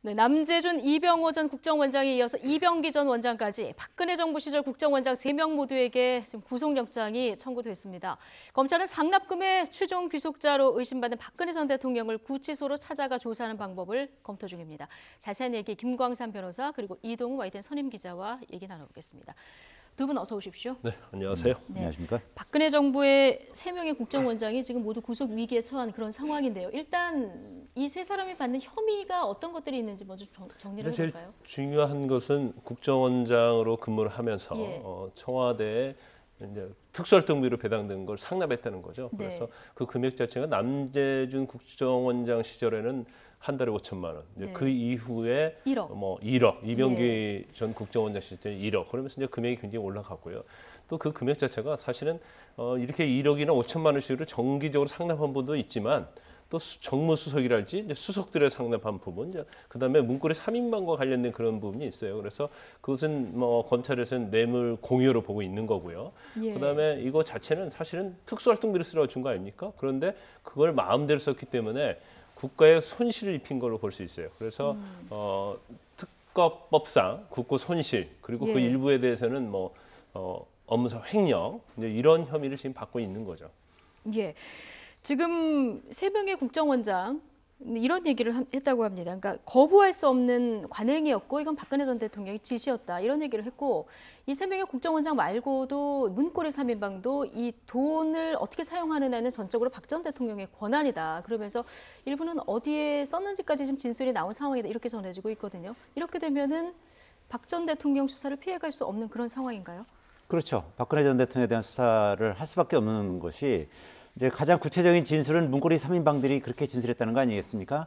네, 남재준, 이병호 전 국정원장에 이어서 이병기 전 원장까지 박근혜 정부 시절 국정원장 3명 모두에게 지금 구속영장이 청구됐습니다. 검찰은 상납금의 최종 귀속자로 의심받는 박근혜 전 대통령을 구치소로 찾아가 조사하는 방법을 검토 중입니다. 자세한 얘기 김광산 변호사 그리고 이동우 YTN 선임 기자와 얘기 나눠보겠습니다. 두 분 어서 오십시오. 네, 안녕하세요. 네. 안녕하십니까? 박근혜 정부의 3명의 국정원장이 지금 모두 구속 위기에 처한 그런 상황인데요. 일단 이 세 사람이 받는 혐의가 어떤 것들이 있는지 먼저 정리를 제일 해볼까요? 중요한 것은 국정원장으로 근무를 하면서 예. 청와대에 이제 특수활동비로 배당된 걸 상납했다는 거죠. 네. 그래서 그 금액 자체가 남재준 국정원장 시절에는 한 달에 5천만 원. 이제 네. 그 이후에 1억. 뭐 1억, 이병기 전 국정원장 시절 1억. 그러면서 이제 금액이 굉장히 올라갔고요. 또 그 금액 자체가 사실은 이렇게 1억이나 5천만 원씩으로 정기적으로 상납한 분도 있지만 또 정무수석이랄지 이제 수석들의 상납한 부분, 그다음에 문고리 3인방과 관련된 그런 부분이 있어요. 그래서 그것은 뭐 검찰에서는 뇌물 공여로 보고 있는 거고요. 예. 그다음에 이거 자체는 사실은 특수활동비를 쓰라고 준 거 아닙니까? 그런데 그걸 마음대로 썼기 때문에 국가에 손실을 입힌 걸로 볼 수 있어요. 그래서 특검법상 국고 손실 그리고 예. 그 일부에 대해서는 뭐 업무상 횡령 이제 이런 혐의를 지금 받고 있는 거죠. 예. 지금 3명의 국정원장 이런 얘기를 했다고 합니다. 그러니까 거부할 수 없는 관행이었고 이건 박근혜 전 대통령의 지시였다. 이런 얘기를 했고 이 3명의 국정원장 말고도 문고리 3인방도 이 돈을 어떻게 사용하느냐는 전적으로 박 전 대통령의 권한이다. 그러면서 일부는 어디에 썼는지까지 지금 진술이 나온 상황이다. 이렇게 전해지고 있거든요. 이렇게 되면은 박 전 대통령 수사를 피해갈 수 없는 그런 상황인가요? 그렇죠. 박근혜 전 대통령에 대한 수사를 할 수밖에 없는 것이 이제 가장 구체적인 진술은 문고리 3인방들이 그렇게 진술했다는 거 아니겠습니까?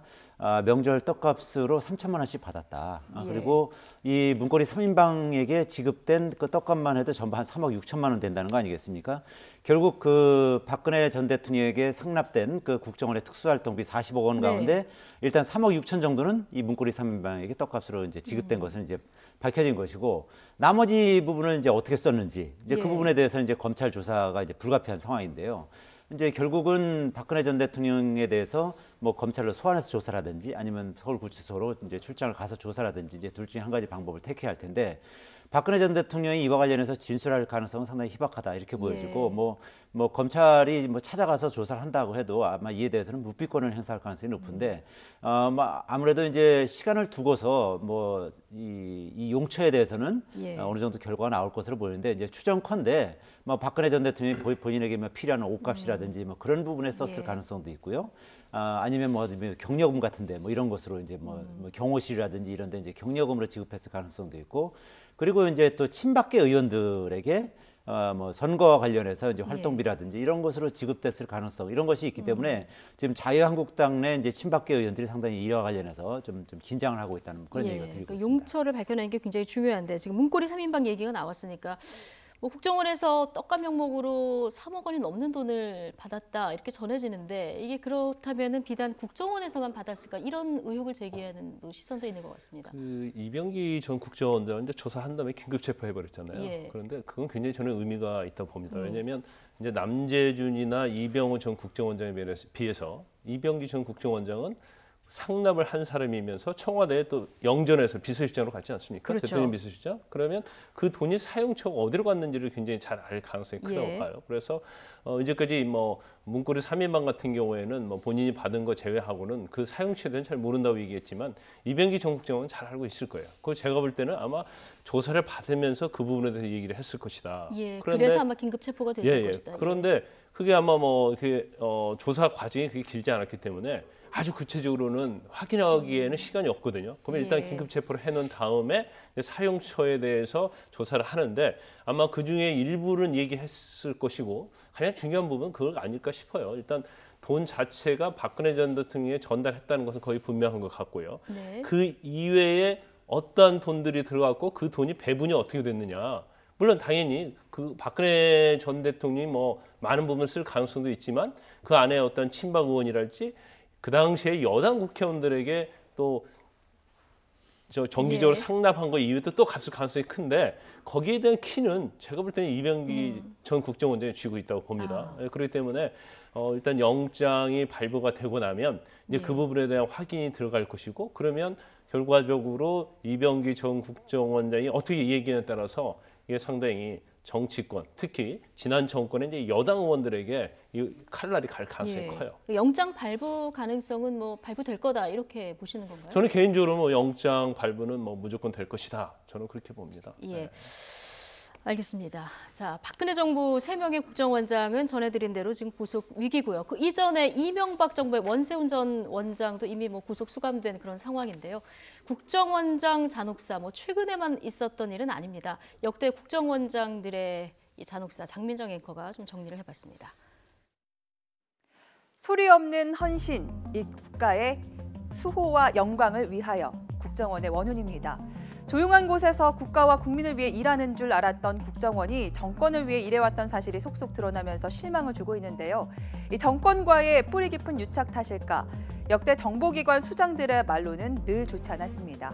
명절 떡값으로 3천만 원씩 받았다. 예. 그리고 이 문고리 3인방에게 지급된 그 떡값만 해도 전부 한 3억 6천만 원 된다는 거 아니겠습니까? 결국 그 박근혜 전 대통령에게 상납된 그 국정원의 특수활동비 40억 원 가운데 네. 일단 3억 6천 정도는 이 문고리 3인방에게 떡값으로 이제 지급된 것은 이제 밝혀진 것이고 나머지 부분을 이제 어떻게 썼는지 이제 예. 그 부분에 대해서는 이제 검찰 조사가 이제 불가피한 상황인데요. 이제 결국은 박근혜 전 대통령에 대해서 뭐 검찰로 소환해서 조사라든지 아니면 서울구치소로 이제 출장을 가서 조사라든지 이제 둘 중에 한 가지 방법을 택해야 할 텐데 박근혜 전 대통령이 이와 관련해서 진술할 가능성은 상당히 희박하다 이렇게 보여지고 예. 뭐 검찰이 뭐 찾아가서 조사를 한다고 해도 아마 이에 대해서는 묵비권을 행사할 가능성이 높은데 뭐 아무래도 이제 시간을 두고서 뭐 이 용처에 대해서는 예. 어느 정도 결과가 나올 것으로 보이는데 이제 추정컨대 뭐 박근혜 전 대통령이 본인에게 뭐 필요한 옷값이라든지 뭐 그런 부분에 썼을 예. 가능성도 있고요. 아니면 뭐 경력금 같은데 뭐 이런 것으로 이제 뭐 경호실이라든지 이런데 이제 경력금으로 지급했을 가능성도 있고 그리고 이제 또 친박계 의원들에게 뭐 선거와 관련해서 이제 활동비라든지 이런 것으로 지급됐을 가능성 이런 것이 있기 때문에 지금 자유한국당 내 이제 친박계 의원들이 상당히 이와 관련해서 좀 긴장을 하고 있다는 그런 얘기가 들리고 그러니까 있습니다. 용처를 밝혀내는 게 굉장히 중요한데 지금 문고리 3인방 얘기가 나왔으니까 뭐 국정원에서 떡값 명목으로 3억 원이 넘는 돈을 받았다 이렇게 전해지는데 이게 그렇다면은 비단 국정원에서만 받았을까 이런 의혹을 제기하는 또 시선도 있는 것 같습니다. 그 이병기 전 국정원장은 이제 조사한 다음에 긴급 체포해버렸잖아요. 예. 그런데 그건 굉장히 저는 의미가 있다고 봅니다. 왜냐하면 이제 남재준이나 이병호 전 국정원장에 비해서 이병기 전 국정원장은 상납을 한 사람이면서 청와대에 또 영전에서 비서실장으로 갔지 않습니까? 그렇죠. 대통령 비서실장. 그러면 그 돈이 사용처가 어디로 갔는지를 굉장히 잘 알 가능성이 크다고 예. 봐요. 그래서 이제까지 뭐 문고리 3인방 같은 경우에는 뭐 본인이 받은 거 제외하고는 그 사용처에 대해서 잘 모른다고 얘기했지만 이병기 전 국정원은 잘 알고 있을 거예요. 그거 제가 볼 때는 아마 조사를 받으면서 그 부분에 대해서 얘기를 했을 것이다. 예, 그런데 그래서 아마 긴급 체포가 됐을 것이다. 그런데 그게 아마 뭐 이렇게 조사 과정이 그게 길지 않았기 때문에 아주 구체적으로는 확인하기에는 시간이 없거든요. 그러면 일단 예. 긴급 체포를 해놓은 다음에 사용처에 대해서 조사를 하는데 아마 그 중에 일부는 얘기했을 것이고 가장 중요한 부분은 그걸 아닐까 싶어요. 일단 돈 자체가 박근혜 전 대통령에 전달했다는 것은 거의 분명한 것 같고요. 네. 그 이외에 어떠한 돈들이 들어갔고 그 돈이 배분이 어떻게 됐느냐. 물론 당연히 그 박근혜 전 대통령이 뭐 많은 부분을 쓸 가능성도 있지만 그 안에 어떤 친박 의원이랄지 그 당시에 여당 국회의원들에게 또 정기적으로 예. 상납한 거 이외에도 또 갔을 가능성이 큰데 거기에 대한 키는 제가 볼 때는 이병기 전 국정원장이 쥐고 있다고 봅니다. 그렇기 때문에 일단 영장이 발부가 되고 나면 이제 그 부분에 대한 확인이 들어갈 것이고 그러면 결과적으로 이병기 전 국정원장이 어떻게 얘기에 따라서 이게 상당히 정치권, 특히 지난 정권의 이제 여당 의원들에게 이 칼날이 갈 가능성이 커요. 영장 발부 가능성은 뭐 발부될 거다 이렇게 보시는 건가요? 저는 개인적으로 뭐 영장 발부는 뭐 무조건 될 것이다. 저는 그렇게 봅니다. 예. 네. 알겠습니다. 자, 박근혜 정부 3명의 국정원장은 전해드린 대로 지금 구속 위기고요. 그 이전에 이명박 정부의 원세훈 전 원장도 이미 뭐 구속 수감된 그런 상황인데요. 국정원장 잔혹사 뭐 최근에만 있었던 일은 아닙니다. 역대 국정원장들의 이 잔혹사 장민정 앵커가 좀 정리를 해봤습니다. 소리 없는 헌신, 이 국가의 수호와 영광을 위하여 국정원의 원훈입니다. 조용한 곳에서 국가와 국민을 위해 일하는 줄 알았던 국정원이 정권을 위해 일해왔던 사실이 속속 드러나면서 실망을 주고 있는데요. 이 정권과의 뿌리 깊은 유착 탓일까? 역대 정보기관 수장들의 말로는 늘 좋지 않았습니다.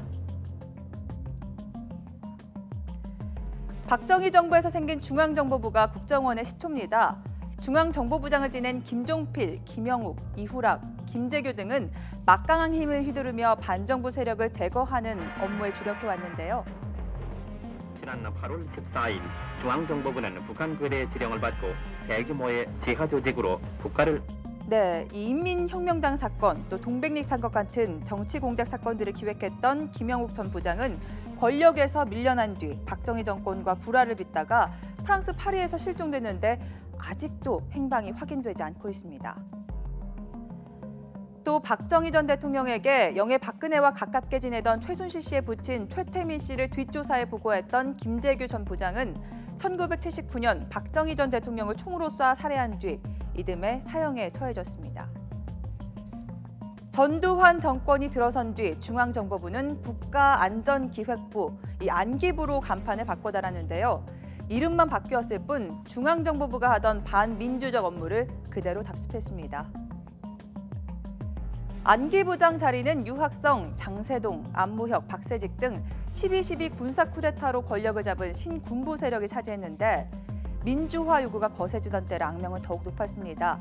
박정희 정부에서 생긴 중앙정보부가 국정원의 시초입니다. 중앙정보부장을 지낸 김종필, 김영욱, 이후락, 김재규 등은 막강한 힘을 휘두르며 반정부 세력을 제거하는 업무에 주력해왔는데요. 지난 8월 14일 중앙정보부는 북한 거래 지령을 받고 대규모의 지하 조직으로 국가를 네, 이 인민혁명당 사건, 또 동백릭 사건 같은 정치 공작 사건들을 기획했던 김영욱 전 부장은 권력에서 밀려난 뒤 박정희 정권과 불화를 빚다가 프랑스 파리에서 실종됐는데 아직도 행방이 확인되지 않고 있습니다. 또 박정희 전 대통령에게 영예 박근혜와 가깝게 지내던 최순실 씨의 부친 최태민 씨를 뒷조사해 보고했던 김재규 전 부장은 1979년 박정희 전 대통령을 총으로 쏴 살해한 뒤 이듬해 사형에 처해졌습니다. 전두환 정권이 들어선 뒤 중앙정보부는 국가안전기획부, 이 안기부로 간판을 바꿔달았는데요. 이름만 바뀌었을 뿐 중앙정보부가 하던 반민주적 업무를 그대로 답습했습니다. 안기부장 자리는 유학성, 장세동, 안무혁, 박세직 등 12.12 군사 쿠데타로 권력을 잡은 신군부 세력이 차지했는데 민주화 요구가 거세지던 때라 악명은 더욱 높았습니다.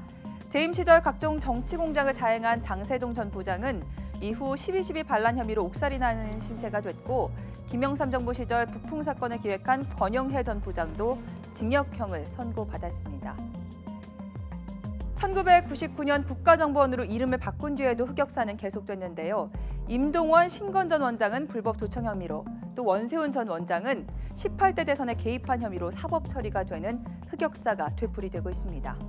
재임 시절 각종 정치 공작을 자행한 장세동 전 부장은 이후 12.12 반란 혐의로 옥살이나는 신세가 됐고 김영삼 정부 시절 북풍 사건을 기획한 권영해 전 부장도 징역형을 선고받았습니다. 1999년 국가정보원으로 이름을 바꾼 뒤에도 흑역사는 계속됐는데요. 임동원, 신건 전 원장은 불법 도청 혐의로, 또 원세훈 전 원장은 18대 대선에 개입한 혐의로 사법 처리가 되는 흑역사가 되풀이되고 있습니다.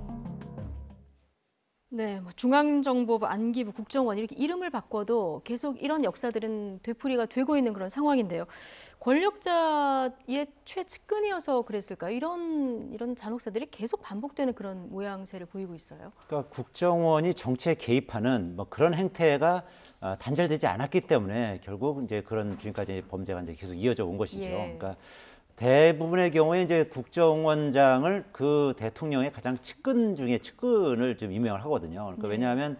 네, 뭐 중앙정보부, 안기부, 국정원 이렇게 이름을 바꿔도 계속 이런 역사들은 되풀이가 되고 있는 그런 상황인데요. 권력자의 최측근이어서 그랬을까요? 이런 잔혹사들이 계속 반복되는 그런 모양새를 보이고 있어요. 그러니까 국정원이 정치에 개입하는 뭐 그런 행태가 단절되지 않았기 때문에 결국 이제 그런 지금까지 범죄가 이제 계속 이어져 온 것이죠. 예. 그러니까 대부분의 경우에 이제 국정원장을 그 대통령의 가장 측근 중에 측근을 좀 임명을 하거든요. 그러니까 네. 왜냐하면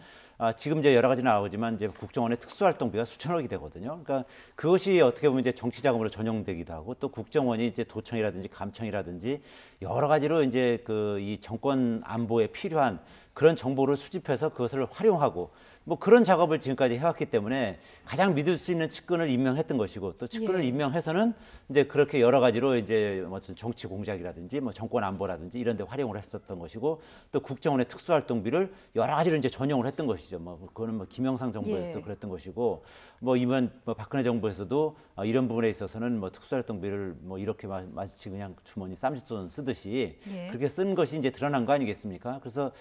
지금 이제 여러 가지 나오지만 이제 국정원의 특수활동비가 수천억이 되거든요. 그러니까 그것이 어떻게 보면 이제 정치 자금으로 전용되기도 하고 또 국정원이 이제 도청이라든지 감청이라든지 여러 가지로 이제 그 이 정권 안보에 필요한 그런 정보를 수집해서 그것을 활용하고 뭐 그런 작업을 지금까지 해왔기 때문에 가장 믿을 수 있는 측근을 임명했던 것이고 또 측근을 예. 임명해서는 이제 그렇게 여러 가지로 이제 뭐 정치 공작이라든지 뭐 정권 안보라든지 이런 데 활용을 했었던 것이고 또 국정원의 특수활동비를 여러 가지로 이제 전용을 했던 것이죠. 뭐 그거는 뭐 김영삼 정부에서도 예. 그랬던 것이고 뭐 이번 뭐 박근혜 정부에서도 이런 부분에 있어서는 뭐 특수활동비를 뭐 이렇게 마치 그냥 주머니 쌈짓돈 쓰듯이 예. 그렇게 쓴 것이 이제 드러난 거 아니겠습니까? 그래서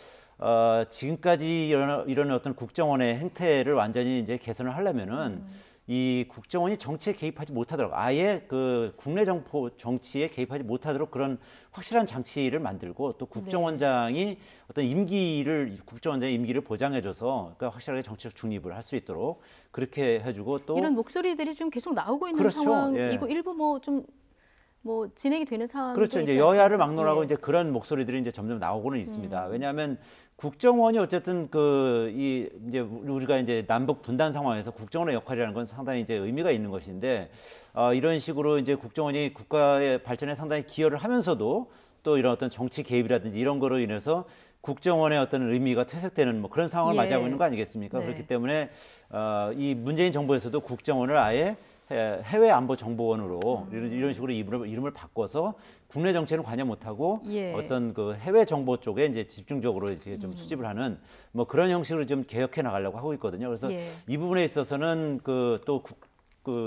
지금까지 이런 어떤 국정원의 행태를 완전히 이제 개선을 하려면은 이 국정원이 정치에 개입하지 못하도록 아예 그 국내 정치에 개입하지 못하도록 그런 확실한 장치를 만들고 또 국정원장이 어떤 국정원장의 임기를 보장해줘서 그러니까 확실하게 정치적 중립을 할 수 있도록 그렇게 해주고 또 이런 목소리들이 지금 계속 나오고 있는 그렇죠. 상황이고 예. 일부 뭐 진행이 되는 상황도 그렇죠. 있지 이제 여야를 않습니까? 막론하고 예. 이제 그런 목소리들이 이제 점점 나오고는 있습니다. 왜냐하면 국정원이 어쨌든 이제 우리가 이제 남북 분단 상황에서 국정원의 역할이라는 건 상당히 이제 의미가 있는 것인데 이런 식으로 이제 국정원이 국가의 발전에 상당히 기여를 하면서도 또 이런 어떤 정치 개입이라든지 이런 거로 인해서 국정원의 어떤 의미가 퇴색되는 뭐 그런 상황을 예. 맞이하고 있는 거 아니겠습니까? 네. 그렇기 때문에 이 문재인 정부에서도 국정원을 아예 해외 안보 정보원으로 이런 식으로 이름을 바꿔서 국내 정책은 관여 못하고 예. 어떤 그 해외 정보 쪽에 이제 집중적으로 이제 좀 수집을 하는 뭐 그런 형식으로 좀 개혁해 나가려고 하고 있거든요. 그래서 예. 이 부분에 있어서는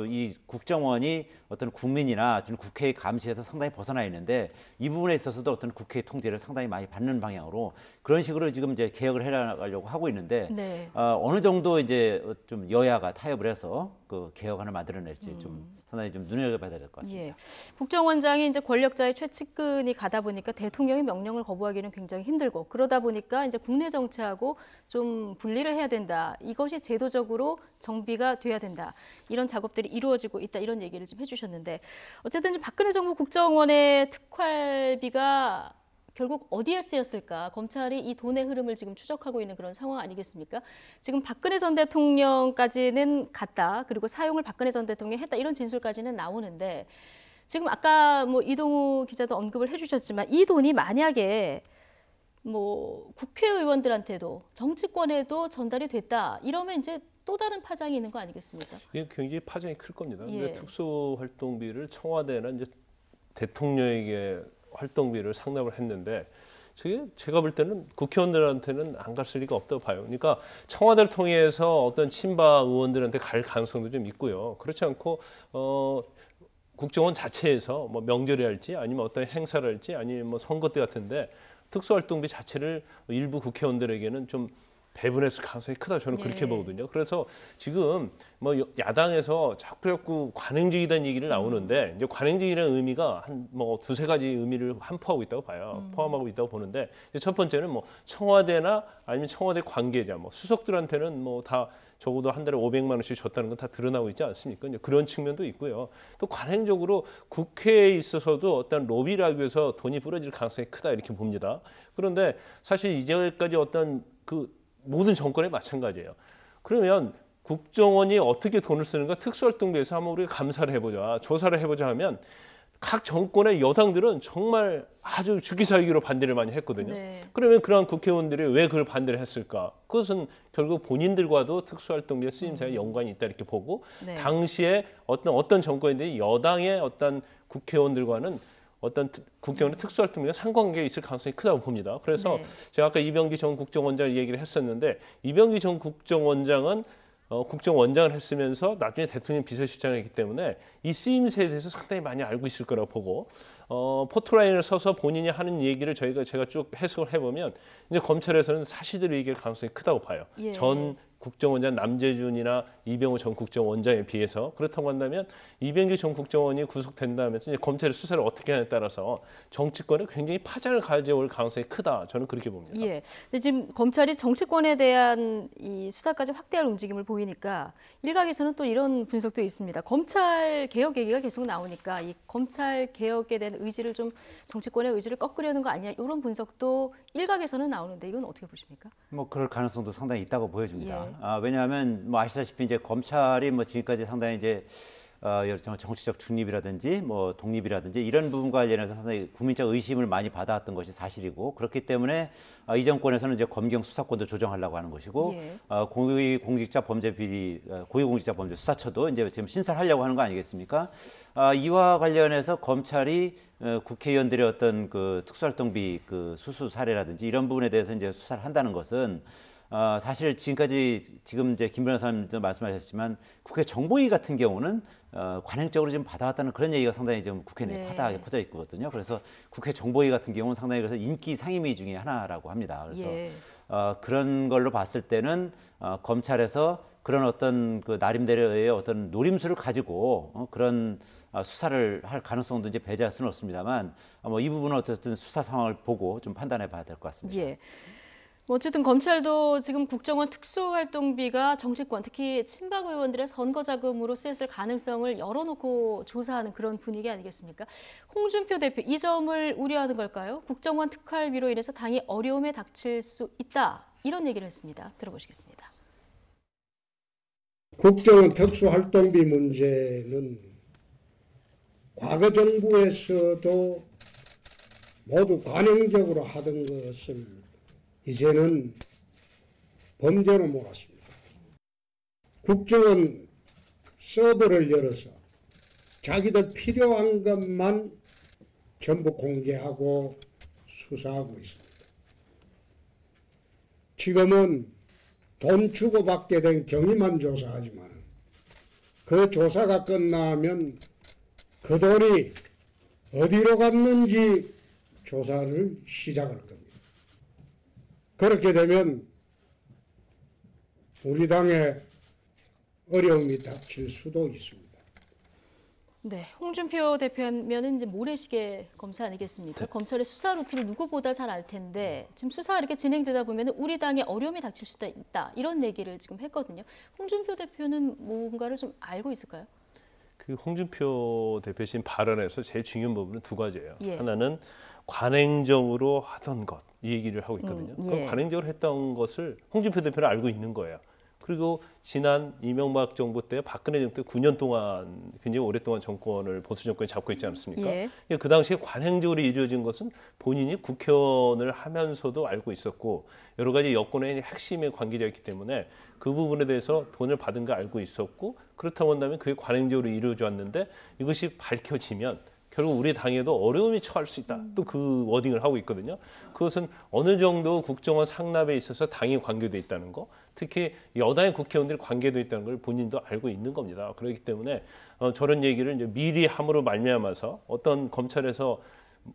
이 국정원이 어떤 국민이나 지금 국회의 감시에서 상당히 벗어나 있는데 이 부분에 있어서도 어떤 국회의 통제를 상당히 많이 받는 방향으로 그런 식으로 지금 이제 개혁을 해나가려고 하고 있는데 네. 어느 정도 이제 좀 여야가 타협을 해서 그 개혁안을 만들어낼지 좀 상당히 좀 눈여겨봐야 될 것 같습니다. 예. 국정원장이 이제 권력자의 최측근이 가다 보니까 대통령의 명령을 거부하기는 굉장히 힘들고 그러다 보니까 이제 국내 정치하고 좀 분리를 해야 된다. 이것이 제도적으로 정비가 돼야 된다. 이런 작업들이 이루어지고 있다. 이런 얘기를 좀 해주셨는데 어쨌든 지금 박근혜 정부 국정원의 특활비가 결국 어디에 쓰였을까? 검찰이 이 돈의 흐름을 지금 추적하고 있는 그런 상황 아니겠습니까? 지금 박근혜 전 대통령까지는 갔다. 그리고 사용을 박근혜 전 대통령이 했다. 이런 진술까지는 나오는데 지금 아까 뭐 이동우 기자도 언급을 해주셨지만 이 돈이 만약에 뭐 국회의원들한테도 정치권에도 전달이 됐다. 이러면 이제 또 다른 파장이 있는 거 아니겠습니까? 이게 굉장히 파장이 클 겁니다. 예. 근데 특수활동비를 청와대나 이제 대통령에게 활동비를 상납을 했는데 제가 볼 때는 국회의원들한테는 안 갔을 리가 없다고 봐요. 그러니까 청와대를 통해서 어떤 친박 의원들한테 갈 가능성도 좀 있고요. 그렇지 않고 국정원 자체에서 뭐 명절이 할지 아니면 어떤 행사를 할지 아니면 뭐 선거 때 같은데 특수활동비 자체를 일부 국회의원들에게는 좀 배분했을 가능성이 크다 저는 그렇게 예. 보거든요. 그래서 지금 뭐 야당에서 자꾸 관행적이다는 얘기를 나오는데 이제 관행적이라는 의미가 한 뭐 두세 가지 의미를 함포하고 있다고 봐요. 포함하고 있다고 보는데 이제 첫 번째는 뭐 청와대나 아니면 청와대 관계자, 뭐 수석들한테는 뭐 다 적어도 한 달에 500만 원씩 줬다는 건 다 드러나고 있지 않습니까? 이제 그런 측면도 있고요. 또 관행적으로 국회에 있어서도 어떤 로비를 하기 위해서 돈이 뿌려질 가능성이 크다 이렇게 봅니다. 그런데 사실 이제까지 어떤 모든 정권에 마찬가지예요. 그러면 국정원이 어떻게 돈을 쓰는가 특수활동비에서 한번 우리가 감사를 해보자, 조사를 해보자 하면 각 정권의 여당들은 정말 아주 죽기 살기로 반대를 많이 했거든요. 네. 그러면 그러한 국회의원들이 왜 그걸 반대를 했을까? 그것은 결국 본인들과도 특수활동비의 쓰임새가 연관이 있다 이렇게 보고 네. 당시에 어떤 정권인데 여당의 어떤 국회의원들과는 어떤 국정원의 특수활동비가 상관관계가 있을 가능성이 크다고 봅니다. 그래서 네. 제가 아까 이병기 전 국정원장 얘기를 했었는데 이병기 전 국정원장은 국정원장을 했으면서 나중에 대통령 비서실장을 했기 때문에 이 쓰임새에 대해서 상당히 많이 알고 있을 거라고 보고 포토라인을 서서 본인이 하는 얘기를 제가 쭉 해석을 해보면 이제 검찰에서는 사실대로 얘기할 가능성이 크다고 봐요. 예. 전 국정원장 남재준이나 이병호 전 국정원장에 비해서 그렇다고 한다면 이병기 전 국정원이 구속된다면서 이제 검찰의 수사를 어떻게 하냐에 따라서 정치권에 굉장히 파장을 가져올 가능성이 크다. 저는 그렇게 봅니다. 예. 근데 지금 검찰이 정치권에 대한 이 수사까지 확대할 움직임을 보이니까 일각에서는 또 이런 분석도 있습니다. 검찰 개혁 얘기가 계속 나오니까 이 검찰 개혁에 대한 의지를 좀 정치권의 의지를 꺾으려는 거 아니냐 이런 분석도 일각에서는 나오는데 이건 어떻게 보십니까? 뭐 그럴 가능성도 상당히 있다고 보여집니다. 예. 왜냐하면 뭐 아시다시피 이제 검찰이 뭐 지금까지 상당히 이제 정치적 중립이라든지 뭐 독립이라든지 이런 부분과 관련해서 상당히 국민적 의심을 많이 받아왔던 것이 사실이고 그렇기 때문에 이 정권에서는 이제 검경 수사권도 조정하려고 하는 것이고 예. 고위공직자 범죄 비리 고위공직자 범죄 수사처도 이제 지금 신설하려고 하는 거 아니겠습니까? 이와 관련해서 검찰이 국회의원들의 어떤 그 특수활동비 그 수수 사례라든지 이런 부분에 대해서 이제 수사를 한다는 것은 사실 지금 이제 김 변호사님도 말씀하셨지만 국회 정보위 같은 경우는 관행적으로 지금 받아왔다는 그런 얘기가 상당히 좀 국회 내에 네. 파다하게 퍼져 있거든요. 그래서 국회 정보위 같은 경우는 상당히 그래서 인기 상임위 중에 하나라고 합니다. 그래서 예. 그런 걸로 봤을 때는 검찰에서 그런 어떤 그 나름대로의 어떤 노림수를 가지고 그런 수사를 할 가능성도 이제 배제할 수는 없습니다만 뭐 이 부분은 어쨌든 수사 상황을 보고 좀 판단해 봐야 될 것 같습니다. 예. 뭐 어쨌든 검찰도 지금 국정원 특수활동비가 정치권 특히 친박 의원들의 선거 자금으로 쓰였을 가능성을 열어놓고 조사하는 그런 분위기 아니겠습니까? 홍준표 대표 이 점을 우려하는 걸까요? 국정원 특활비로 인해서 당이 어려움에 닥칠 수 있다 이런 얘기를 했습니다. 들어보시겠습니다. 국정원 특수활동비 문제는 과거 정부에서도 모두 관행적으로 하던 것을 이제는 범죄로 몰았습니다. 국정원 서버를 열어서 자기들 필요한 것만 전부 공개하고 수사하고 있습니다. 지금은 돈 주고 받게 된 경위만 조사하지만 그 조사가 끝나면 그 돈이 어디로 갔는지 조사를 시작할 겁니다. 그렇게 되면 우리 당에 어려움이 닥칠 수도 있습니다. 네, 홍준표 대표하면은 이제 모래시계 검사 아니겠습니까? 검찰의 수사 루트를 누구보다 잘 알 텐데 지금 수사가 이렇게 진행되다 보면 우리 당에 어려움이 닥칠 수도 있다 이런 얘기를 지금 했거든요. 홍준표 대표는 뭔가를 좀 알고 있을까요? 그 홍준표 대표신 발언에서 제일 중요한 부분은 두 가지예요. 예. 하나는 관행적으로 하던 것, 이 얘기를 하고 있거든요. 예. 그 관행적으로 했던 것을 홍준표 대표는 알고 있는 거예요. 그리고 지난 이명박 정부 때 박근혜 정부 때 9년 동안 굉장히 오랫동안 정권을 보수 정권이 잡고 있지 않습니까? 예. 그 당시에 관행적으로 이루어진 것은 본인이 국회의원을 하면서도 알고 있었고 여러 가지 여권의 핵심의 관계자였기 때문에 그 부분에 대해서 돈을 받은 거 알고 있었고 그렇다고 한다면 그게 관행적으로 이루어져 왔는데 이것이 밝혀지면 결국 우리 당에도 어려움이 처할 수 있다. 또 그 워딩을 하고 있거든요. 그것은 어느 정도 국정원 상납에 있어서 당이 관계돼 있다는 거, 특히 여당의 국회의원들이 관계돼 있다는 걸 본인도 알고 있는 겁니다. 그렇기 때문에 저런 얘기를 이제 미리 함으로 말미암아서 어떤 검찰에서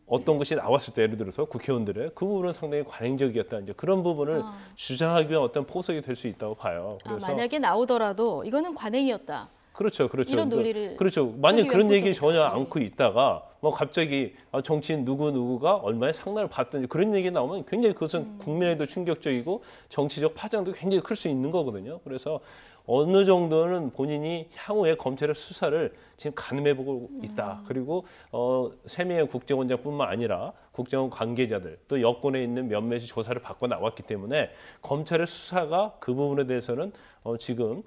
어떤 것이 나왔을 때 예를 들어서 국회의원들의 그 부분은 상당히 관행적이었다. 이제 그런 부분을 주장하기 위한 어떤 포석이 될 수 있다고 봐요. 그래서 만약에 나오더라도 이거는 관행이었다. 그렇죠. 이런 논리를 그렇죠. 만약 그런 얘기 전혀 예. 않고 있다가 뭐 갑자기 정치인 누구누구가 얼마의 상납을 받든지 그런 얘기 나오면 굉장히 그것은 국민에도 충격적이고 정치적 파장도 굉장히 클 수 있는 거거든요. 그래서 어느 정도는 본인이 향후에 검찰의 수사를 지금 가늠해보고 있다. 그리고 3명의 국정원장뿐만 아니라 국정원 관계자들 또 여권에 있는 몇몇이 조사를 받고 나왔기 때문에 검찰의 수사가 그 부분에 대해서는 지금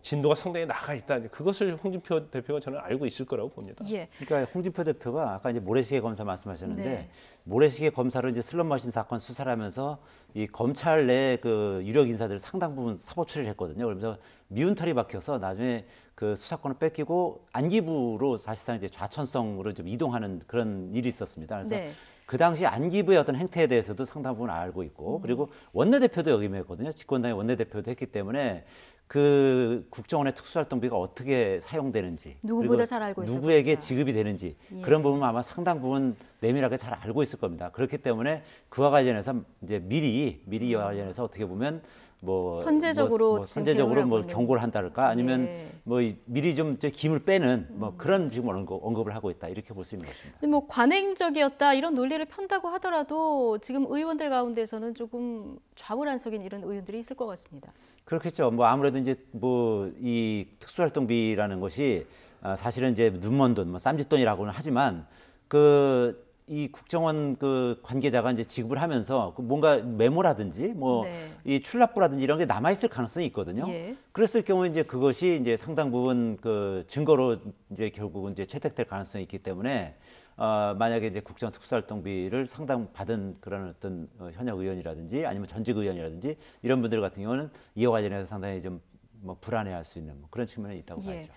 진도가 상당히 나가 있다. 그것을 홍준표 대표가 저는 알고 있을 거라고 봅니다. 예. 그러니까 홍준표 대표가 아까 이제 모래시계 검사 말씀하셨는데 네. 모래시계 검사로 이제 슬롯머신 사건 수사를 하면서 이 검찰 내 그 유력 인사들 상당 부분 사법 처리를 했거든요. 그러면서 미운 털이 박혀서 나중에 그 수사권을 뺏기고 안기부로 사실상 이제 좌천성으로 좀 이동하는 그런 일이 있었습니다. 그래서 네. 그 당시 안기부의 어떤 행태에 대해서도 상당 부분 알고 있고 그리고 원내대표도 역임했거든요. 집권당의 원내대표도 했기 때문에 그 국정원의 특수활동비가 어떻게 사용되는지 누구보다 그리고 잘 알고 있을 누구에게 것이다. 지급이 되는지 예. 그런 부분 아마 상당 부분 내밀하게 잘 알고 있을 겁니다. 그렇기 때문에 그와 관련해서 이제 미리 이와 관련해서 어떻게 보면 뭐 선제적으로 지금 선제적으로 대응을 뭐 하고 있는. 경고를 한다랄까 아니면 예. 뭐 미리 좀 김을 빼는 뭐 그런 지금 언급을 하고 있다 이렇게 볼 수 있는 것입니다. 근데 뭐 관행적이었다 이런 논리를 편다고 하더라도 지금 의원들 가운데서는 조금 좌불안석인 이런 의원들이 있을 것 같습니다. 그렇겠죠. 뭐 아무래도 이제 뭐 이 특수활동비라는 것이 사실은 이제 눈먼 돈, 뭐 쌈짓돈이라고는 하지만 그 이 국정원 그 관계자가 이제 지급을 하면서 그 뭔가 메모라든지 뭐 이 네. 출납부라든지 이런 게 남아 있을 가능성이 있거든요. 예. 그랬을 경우에 이제 그것이 이제 상당 부분 그 증거로 이제 결국은 이제 채택될 가능성이 있기 때문에 만약에 이제 국정원 특수활동비를 상당 받은 그런 어떤 현역 의원이라든지 아니면 전직 의원이라든지 이런 분들 같은 경우는 이와 관련해서 상당히 좀 뭐 불안해할 수 있는 뭐 그런 측면이 있다고 예. 봐야죠.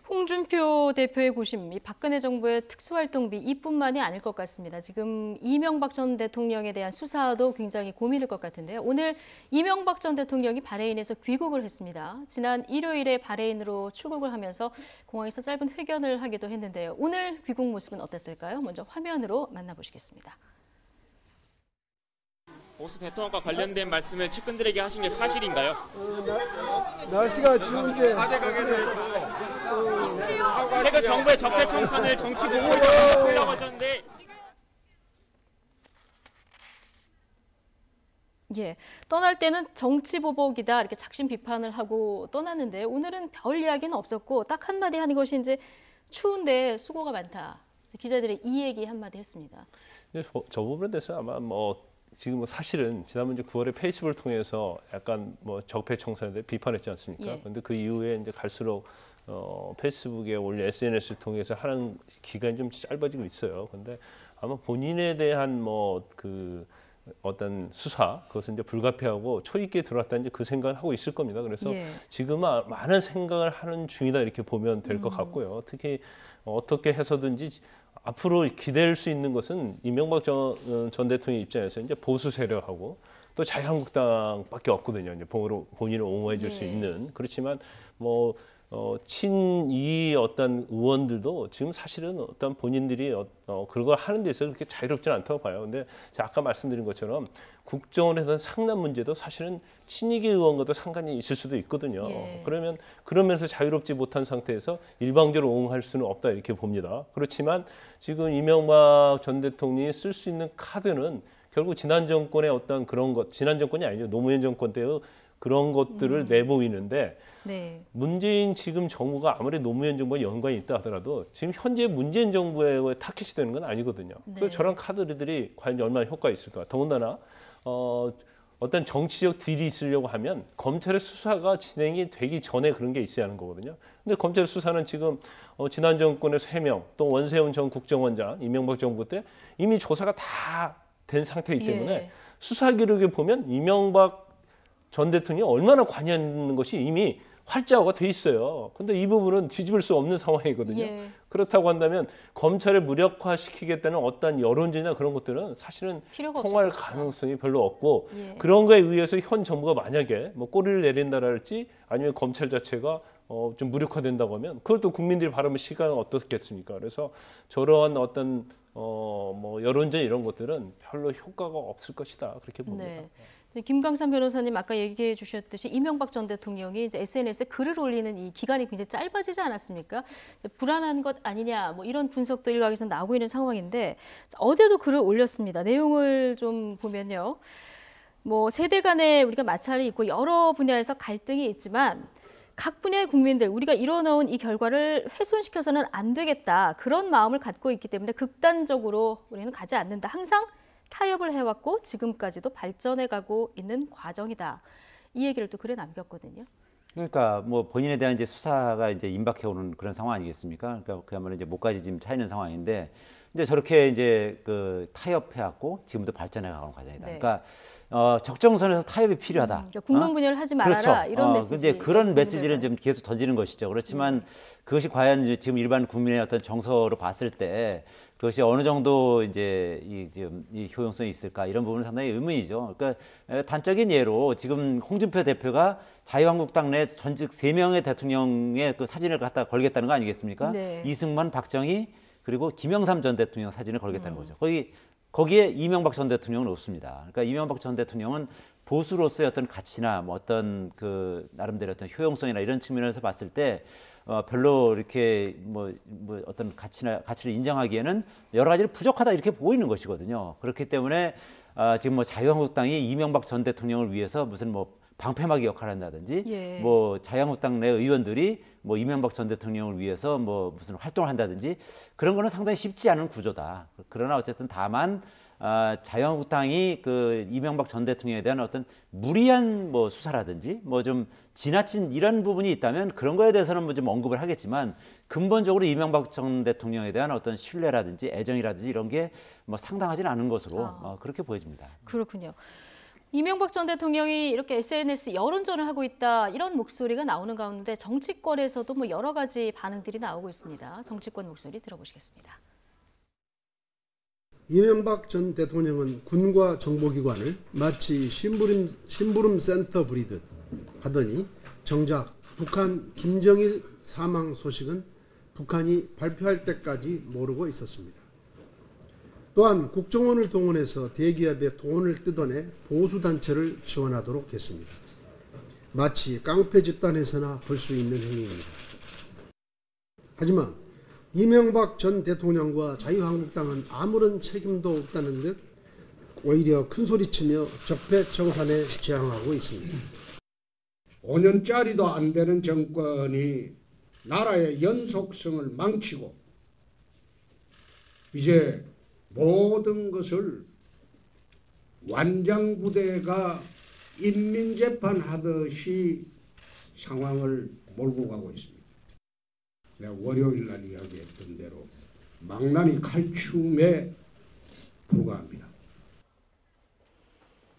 홍준표 대표의 고심, 이 박근혜 정부의 특수활동비 이뿐만이 아닐 것 같습니다. 지금 이명박 전 대통령에 대한 수사도 굉장히 고민일 것 같은데요. 오늘 이명박 전 대통령이 바레인에서 귀국을 했습니다. 지난 일요일에 바레인으로 출국을 하면서 공항에서 짧은 회견을 하기도 했는데요. 오늘 귀국 모습은 어땠을까요? 먼저 화면으로 만나보시겠습니다. 보수 대통령과 관련된 말씀을 측근들에게 하신 게 사실인가요? 날씨가 추운데 최근 정부의 적폐청산을 정치 보복이라고 하려고 하셨는데 예, 떠날 때는 정치 보복이다 이렇게 작심 비판을 하고 떠났는데 오늘은 별 이야기는 없었고 딱 한마디 하는 것이 이제 추운데 수고가 많다. 기자들의 이 얘기 한마디 했습니다. 저 부분에 대해서 아마 지금 사실은 지난번 이제 9월에 페이스북을 통해서 약간 적폐청산에 대해 비판했지 않습니까? 예. 그런데 그 이후에 이제 갈수록 페이스북에 올린 SNS를 통해서 하는 기간이 좀 짧아지고 있어요. 그런데 아마 본인에 대한 그 어떤 수사 그것은 이제 불가피하고 초입기에 들어왔다 이제 그 생각을 하고 있을 겁니다. 그래서 예. 지금은 많은 생각을 하는 중이다 이렇게 보면 될 것 같고요. 특히 어떻게 해서든지 앞으로 기댈 수 있는 것은 이명박 전 대통령 입장에서 이제 보수 세력하고 또 자유한국당밖에 없거든요. 이제 본인을 옹호해 줄 수 있는. 그렇지만 뭐 친이 어떤 의원들도 지금 사실은 어떤 본인들이 그걸 하는 데 있어서 그렇게 자유롭지는 않다고 봐요. 근데 제가 아까 말씀드린 것처럼 국정원에서는 상당 문제도 사실은 친이계 의원과도 상관이 있을 수도 있거든요. 예. 그러면서 자유롭지 못한 상태에서 일방적으로 옹호할 수는 없다 이렇게 봅니다. 그렇지만 지금 이명박 전 대통령이 쓸 수 있는 카드는 결국 지난 정권의 어떤 그런 것, 지난 정권이 아니죠. 노무현 정권 때의 그런 것들을 내보이는데 네. 문재인 지금 정부가 아무리 노무현 정부와 연관이 있다 하더라도 지금 현재 문재인 정부에 타깃이 되는 건 아니거든요. 그래서 네. 저런 카드들이 과연 얼마나 효과가 있을까. 더군다나 어떤 정치적 딜이 있으려고 하면 검찰의 수사가 진행이 되기 전에 그런 게 있어야 하는 거거든요. 근데 검찰 수사는 지금 지난 정권의 3명, 또 원세훈 전 국정원장, 이명박 정부 때 이미 조사가 다 된 상태이기 때문에 예. 수사 기록에 보면 이명박 전 대통령이 얼마나 관여하는 것이 이미 활자화가 돼 있어요. 근데 이 부분은 뒤집을 수 없는 상황이거든요. 예. 그렇다고 한다면 검찰을 무력화시키겠다는 어떤 여론전이나 그런 것들은 사실은 필요가 통할 없을 것이다. 가능성이 별로 없고 예. 그런 거에 의해서 현 정부가 만약에 뭐 꼬리를 내린다랄지 아니면 검찰 자체가 좀 무력화된다고 하면 그걸 또 국민들이 바라면 시간은 어떻겠습니까? 그래서 저러한 어떤 뭐 여론전 이런 것들은 별로 효과가 없을 것이다 그렇게 봅니다. 네. 김광삼 변호사님 아까 얘기해 주셨듯이 이명박 전 대통령이 이제 SNS에 글을 올리는 이 기간이 굉장히 짧아지지 않았습니까? 불안한 것 아니냐 뭐 이런 분석도 일각에서 나오고 있는 상황인데 어제도 글을 올렸습니다. 내용을 좀 보면요. 뭐 세대 간에 우리가 마찰이 있고 여러 분야에서 갈등이 있지만 각 분야의 국민들 우리가 이뤄놓은 이 결과를 훼손시켜서는 안 되겠다. 그런 마음을 갖고 있기 때문에 극단적으로 우리는 가지 않는다. 항상 타협을 해왔고 지금까지도 발전해가고 있는 과정이다. 이 얘기를 또 글에 남겼거든요. 그러니까 뭐 본인에 대한 이제 수사가 이제 임박해 오는 그런 상황 아니겠습니까? 그러니까 그야말로 이제 목까지 지금 차 있는 상황인데 이제 저렇게 이제 그 타협해왔고 지금도 발전해가는 과정이다. 네. 그러니까 적정선에서 타협이 필요하다. 그러니까 국론 분열을 하지 말아라 그렇죠. 이런 메시지. 이제 그런 메시지를 좀 계속 던지는 것이죠. 그렇지만 그것이 과연 이제 지금 일반 국민의 어떤 정서로 봤을 때 그것이 어느 정도 이제 이 효용성이 있을까 이런 부분은 상당히 의문이죠. 그러니까 단적인 예로 지금 홍준표 대표가 자유한국당 내 전직 3명의 대통령의 그 사진을 갖다 걸겠다는 거 아니겠습니까? 네. 이승만, 박정희 그리고 김영삼 전 대통령 사진을 걸겠다는 거죠. 거기에 이명박 전 대통령은 없습니다. 그러니까 이명박 전 대통령은 보수로서의 어떤 가치나 뭐 어떤 그 나름대로 어떤 효용성이나 이런 측면에서 봤을 때 별로 이렇게 뭐 어떤 가치를 인정하기에는 여러 가지를 부족하다 이렇게 보고 있는 것이거든요. 그렇기 때문에 지금 뭐 자유한국당이 이명박 전 대통령을 위해서 무슨 뭐 방패막이 역할을 한다든지 예. 뭐 자유한국당 내 의원들이 뭐 이명박 전 대통령을 위해서 뭐 무슨 활동을 한다든지 그런 거는 상당히 쉽지 않은 구조다. 그러나 어쨌든 다만 자유한국당이 그 이명박 전 대통령에 대한 어떤 무리한 뭐 수사라든지 뭐 좀 지나친 이런 부분이 있다면 그런 거에 대해서는 뭐 좀 언급을 하겠지만 근본적으로 이명박 전 대통령에 대한 어떤 신뢰라든지 애정이라든지 이런 게 뭐 상당하지는 않은 것으로 그렇게 보여집니다. 그렇군요. 이명박 전 대통령이 이렇게 SNS 여론전을 하고 있다 이런 목소리가 나오는 가운데 정치권에서도 뭐 여러 가지 반응들이 나오고 있습니다. 정치권 목소리 들어보시겠습니다. 이명박 전 대통령은 군과 정보기관을 마치 심부름 센터 부리듯 하더니 정작 북한 김정일 사망 소식은 북한이 발표할 때까지 모르고 있었습니다. 또한 국정원을 동원해서 대기업의 돈을 뜯어내 보수단체를 지원하도록 했습니다. 마치 깡패 집단에서나 볼 수 있는 행위입니다. 하지만 이명박 전 대통령과 자유한국당은 아무런 책임도 없다는 듯 오히려 큰소리치며 적폐청산에 저항하고 있습니다. 5년짜리도 안 되는 정권이 나라의 연속성을 망치고 이제 모든 것을 완장부대가 인민재판하듯이 상황을 몰고 가고 있습니다. 내가 월요일 날 이야기했던 대로 망나니 칼춤에 불과합니다.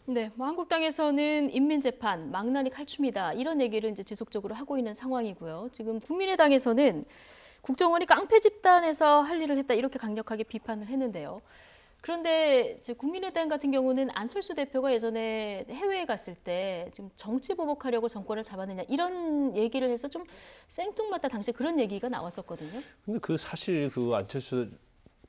네, 뭐 한국당에서는 인민재판, 망나니 칼춤이다 이런 얘기를 이제 지속적으로 하고 있는 상황이고요. 지금 국민의당에서는 국정원이 깡패 집단에서 할 일을 했다 이렇게 강력하게 비판을 했는데요. 그런데 이제 국민의당 같은 경우는 안철수 대표가 예전에 해외에 갔을 때 지금 정치 보복하려고 정권을 잡았느냐 이런 얘기를 해서 좀 생뚱맞다 당시에 그런 얘기가 나왔었거든요. 근데 그 사실 그 안철수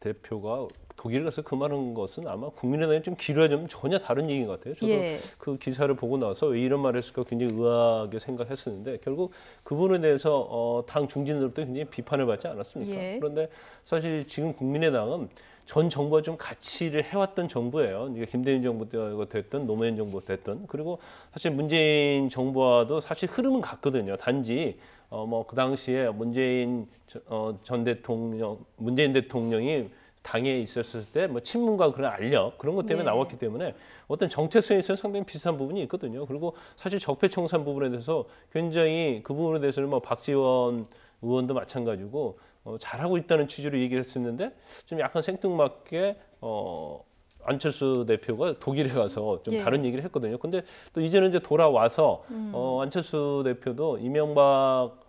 대표가 독일 가서 그 말한 것은 아마 국민의당이 좀 기류하자면 전혀 다른 얘기인 것 같아요. 저도 예. 그 기사를 보고 나서 왜 이런 말을 했을까 굉장히 의아하게 생각했었는데 결국 그 부분에 대해서 당 중진으로부터 굉장히 비판을 받지 않았습니까? 예. 그런데 사실 지금 국민의당은 전 정부와 좀 같이 일을 해왔던 정부예요. 이게 김대중 정부 때가 됐든 노무현 정부 됐든 그리고 사실 문재인 정부와도 사실 흐름은 같거든요. 단지 뭐 그 당시에 문재인 전 대통령, 문재인 대통령이 당에 있었을 때 뭐 친문과 그런 알력 그런 것 때문에 네. 나왔기 때문에 어떤 정체성에 있어서 상당히 비슷한 부분이 있거든요. 그리고 사실 적폐청산 부분에 대해서 굉장히 그 부분에 대해서는 뭐 박지원 의원도 마찬가지고 잘하고 있다는 취지로 얘기를 했었는데 좀 약간 생뚱맞게 안철수 대표가 독일에 가서 좀 예. 다른 얘기를 했거든요. 근데 또 이제는 이제 돌아와서 안철수 대표도 이명박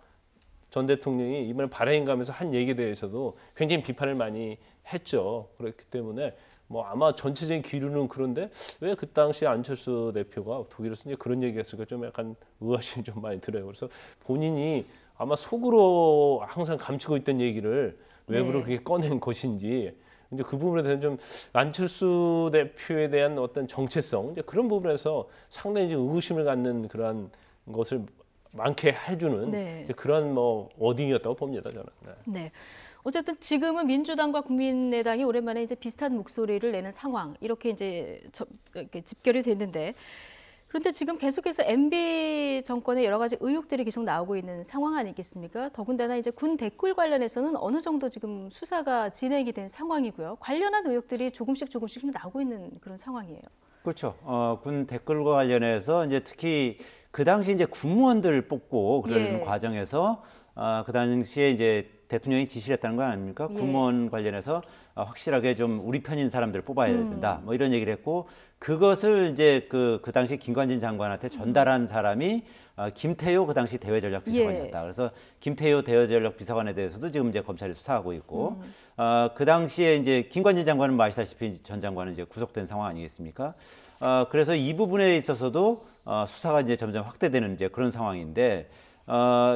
전 대통령이 이번에 바레인 가면서 한 얘기에 대해서도 굉장히 비판을 많이 했죠. 그렇기 때문에 뭐 아마 전체적인 기류는 그런데 왜 그 당시 안철수 대표가 독일에서 이제 그런 얘기했을까 좀 약간 의아심이 좀 많이 들어요. 그래서 본인이 아마 속으로 항상 감추고 있던 얘기를 외부로 네. 그렇게 꺼낸 것인지 이제 그 부분에 대해서 좀 안철수 대표에 대한 어떤 정체성 이제 그런 부분에서 상당히 좀 의구심을 갖는 그러한 것을 많게 해주는 네. 이제 그런 뭐 워딩이었다고 봅니다 저는. 네. 네. 어쨌든 지금은 민주당과 국민의당이 오랜만에 이제 비슷한 목소리를 내는 상황 이렇게 이제 이렇게 집결이 됐는데 그런데 지금 계속해서 MB 정권의 여러 가지 의혹들이 계속 나오고 있는 상황 아니겠습니까? 더군다나 이제 군 댓글 관련해서는 어느 정도 지금 수사가 진행이 된 상황이고요. 관련한 의혹들이 조금씩 좀 나오고 있는 그런 상황이에요. 그렇죠. 군 댓글과 관련해서 이제 특히 그 당시 이제 군무원들 뽑고 그러는 예. 과정에서 그 당시에 이제 대통령이 지시를 했다는 거 아닙니까? 예. 군무원 관련해서 확실하게 좀 우리 편인 사람들을 뽑아야 된다. 뭐 이런 얘기를 했고 그것을 이제 그 당시 김관진 장관한테 전달한 사람이 김태효 그 당시 대외전략비서관이었다. 예. 그래서 김태효 대외전략비서관에 대해서도 지금 이제 검찰이 수사하고 있고 그 당시에 이제 김관진 장관은 뭐 아시다시피 전 장관은 이제 구속된 상황 아니겠습니까? 그래서 이 부분에 있어서도 수사가 이제 점점 확대되는 이제 그런 상황인데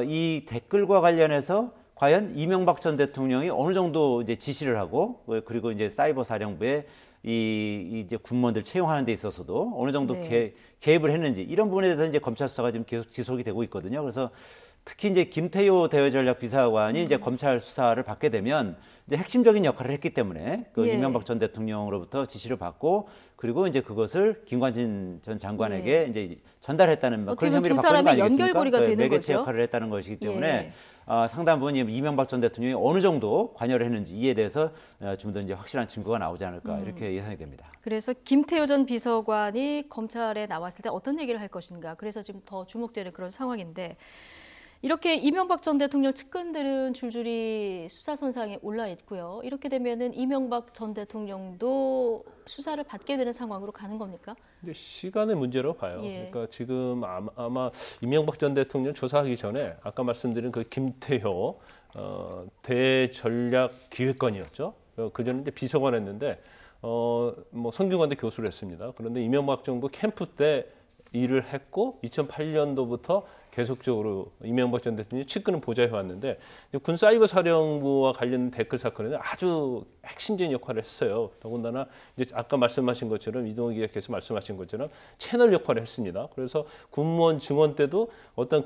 이 댓글과 관련해서 과연 이명박 전 대통령이 어느 정도 이제 지시를 하고 그리고 이제 사이버 사령부에 이제 군무원들 채용하는 데 있어서도 어느 정도 네. 개입을 했는지 이런 부분에 대해서 이제 검찰 수사가 지금 계속 지속이 되고 있거든요. 그래서 특히 이제 김태효 대외전략비서관이 이제 검찰 수사를 받게 되면 이제 핵심적인 역할을 했기 때문에 그 예. 이명박 전 대통령으로부터 지시를 받고 그리고 이제 그것을 김관진 전 장관에게 이제 전달했다는 뭐 어떻게 그런 혐의를 두 받고 있는 거 사람의 아니겠습니까? 연결고리가 되는 매개체 거죠. 역할을 했다는 것이기 때문에 예. 상당 부분 이명박 전 대통령이 어느 정도 관여를 했는지 이에 대해서 좀 더 이제 확실한 증거가 나오지 않을까 이렇게 예상이 됩니다. 그래서 김태효 전 비서관이 검찰에 나왔을 때 어떤 얘기를 할 것인가. 그래서 지금 더 주목되는 그런 상황인데 이렇게 이명박 전 대통령 측근들은 줄줄이 수사선상에 올라 있고요. 이렇게 되면은 이명박 전 대통령도 수사를 받게 되는 상황으로 가는 겁니까? 이제 시간의 문제로 봐요. 예. 그러니까 지금 아마 이명박 전 대통령 조사하기 전에 아까 말씀드린 그 김태효 대전략기획관이었죠. 그 전에 이제 비서관 했는데 뭐 성균관대 교수를 했습니다. 그런데 이명박 정부 캠프 때 일을 했고 2008년도부터 계속적으로 이명박 전 대통령이 측근을 보좌해 왔는데 군 사이버 사령부와 관련된 댓글 사건에는 아주 핵심적인 역할을 했어요. 더군다나 이제 아까 말씀하신 것처럼 이동호 기자께서 말씀하신 것처럼 채널 역할을 했습니다. 그래서 군무원 증원 때도 어떤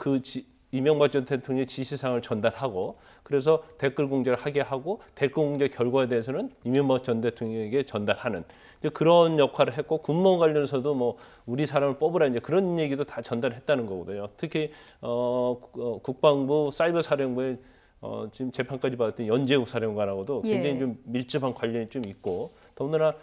이명박 전 대통령의 지시사항을 전달하고 그래서 댓글 공개를 하게 하고 댓글 공개 결과에 대해서는 이명박 전 대통령에게 전달하는 그런 역할을 했고 군무원 관련해서도 뭐 우리 사람을 뽑으라 이제 그런 얘기도 다 전달했다는 거거든요. 특히 국방부 사이버 사령부에 지금 재판까지 받았던 연재욱 사령관하고도 굉장히 예. 좀 밀접한 관련이 좀 있고 더군다나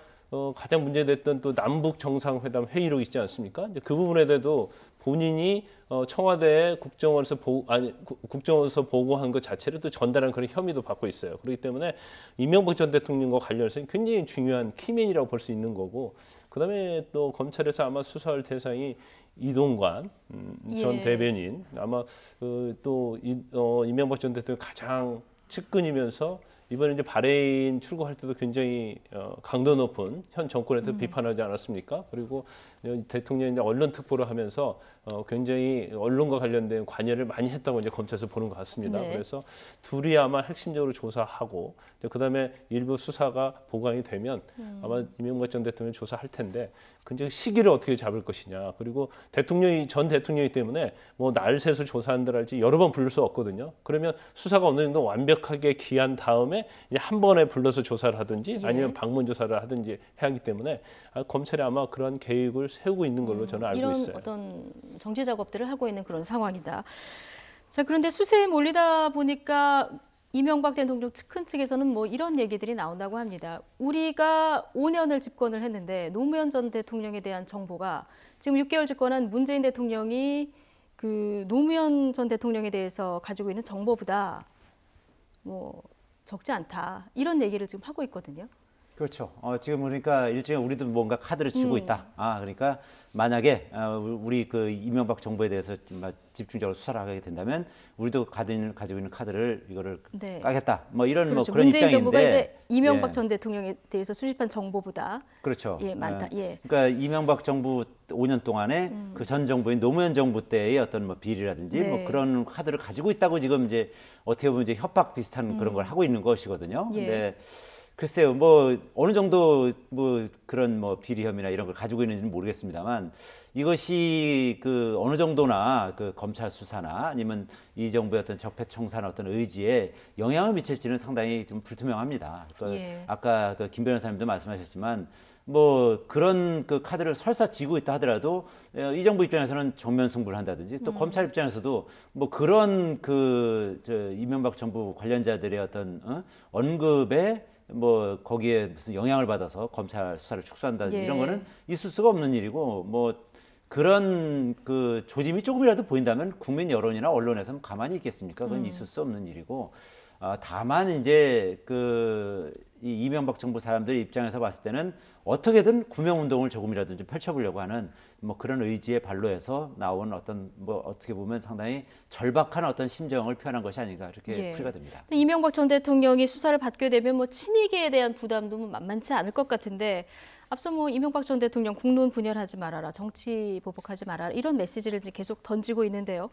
가장 문제됐던 또 남북 정상회담 회의록 있지 않습니까? 이제 그 부분에 대해서도 본인이 청와대 국정원에서 보고한 것 자체를 또 전달한 그런 혐의도 받고 있어요. 그렇기 때문에 이명박 전 대통령과 관련해서 굉장히 중요한 키맨이라고 볼 수 있는 거고, 그다음에 또 검찰에서 아마 수사할 대상이 이동관 전 예. 대변인, 아마 또 이명박 전 대통령 가장 측근이면서 이번에 이제 바레인 출국할 때도 굉장히 강도 높은 현 정권에서 비판하지 않았습니까? 그리고 대통령이 이제 언론 특보를 하면서 굉장히 언론과 관련된 관여를 많이 했다고 이제 검찰에서 보는 것 같습니다. 네. 그래서 둘이 아마 핵심적으로 조사하고, 그다음에 일부 수사가 보강이 되면 아마 이명박 전 대통령이 조사할 텐데, 굉장히 시기를 어떻게 잡을 것이냐. 그리고 전 대통령이기 때문에 뭐 날 새서 조사한다 할지 여러 번 부를 수 없거든요. 그러면 수사가 어느 정도 완벽하게 기한 다음에 이제 한 번에 불러서 조사를 하든지 아니면 방문 조사를 하든지 해야 하기 때문에 검찰이 아마 그런 계획을 세우고 있는 걸로 저는 알고 이런 있어요. 어떤 정치 작업들을 하고 있는 그런 상황이다. 자, 그런데 수세에 몰리다 보니까 이명박 대통령 측근 측에서는 뭐 이런 얘기들이 나온다고 합니다. 우리가 5년을 집권을 했는데 노무현 전 대통령에 대한 정보가 지금 6개월 집권한 문재인 대통령이 그 노무현 전 대통령에 대해서 가지고 있는 정보보다 뭐 적지 않다. 이런 얘기를 지금 하고 있거든요. 그렇죠. 지금 그러니까 일종의 우리도 뭔가 카드를 쥐고 있다. 그러니까 만약에 우리 그 이명박 정부에 대해서 좀 집중적으로 수사를 하게 된다면 우리도 가지고 있는 카드를 이거를 네. 까겠다. 뭐 이런 그렇죠. 뭐 그런 문재인 입장인데. 정부가 이제 이명박 예. 전 대통령에 대해서 수집한 정보보다 그렇죠. 예, 많다. 예. 그러니까 이명박 정부 5년 동안에 그 전 정부인 노무현 정부 때의 어떤 뭐 비리라든지 네. 뭐 그런 카드를 가지고 있다고 지금 이제 어떻게 보면 이제 협박 비슷한 그런 걸 하고 있는 것이거든요. 예. 근데 글쎄요, 뭐 어느 정도 뭐 그런 뭐 비리 혐의나 이런 걸 가지고 있는지는 모르겠습니다만, 이것이 그 어느 정도나 그 검찰 수사나 아니면 이 정부의 어떤 적폐청산 어떤 의지에 영향을 미칠지는 상당히 좀 불투명합니다. 또 예. 아까 그 김 변호사님도 말씀하셨지만 뭐 그런 그 카드를 설사 쥐고 있다 하더라도 이 정부 입장에서는 정면 승부를 한다든지 또 검찰 입장에서도 뭐 그런 이명박 정부 관련자들의 어떤 언급에 뭐 거기에 무슨 영향을 받아서 검찰 수사를 축소한다든지 예. 이런 거는 있을 수가 없는 일이고, 뭐 그런 그 조짐이 조금이라도 보인다면 국민 여론이나 언론에서는 가만히 있겠습니까? 그건 있을 수 없는 일이고, 다만 이제 이 이명박 정부 사람들 입장에서 봤을 때는 어떻게든 구명운동을 조금이라도 좀 펼쳐보려고 하는 뭐 그런 의지의 발로해서 나온 어떤 뭐 어떻게 보면 상당히 절박한 어떤 심정을 표현한 것이 아닌가 이렇게 예. 풀이가 됩니다. 이명박 전 대통령이 수사를 받게 되면 뭐 친이계에 대한 부담도 뭐 만만치 않을 것 같은데, 앞서 뭐 이명박 전 대통령 국론 분열하지 말아라, 정치 보복하지 말아라 이런 메시지를 이제 계속 던지고 있는데요.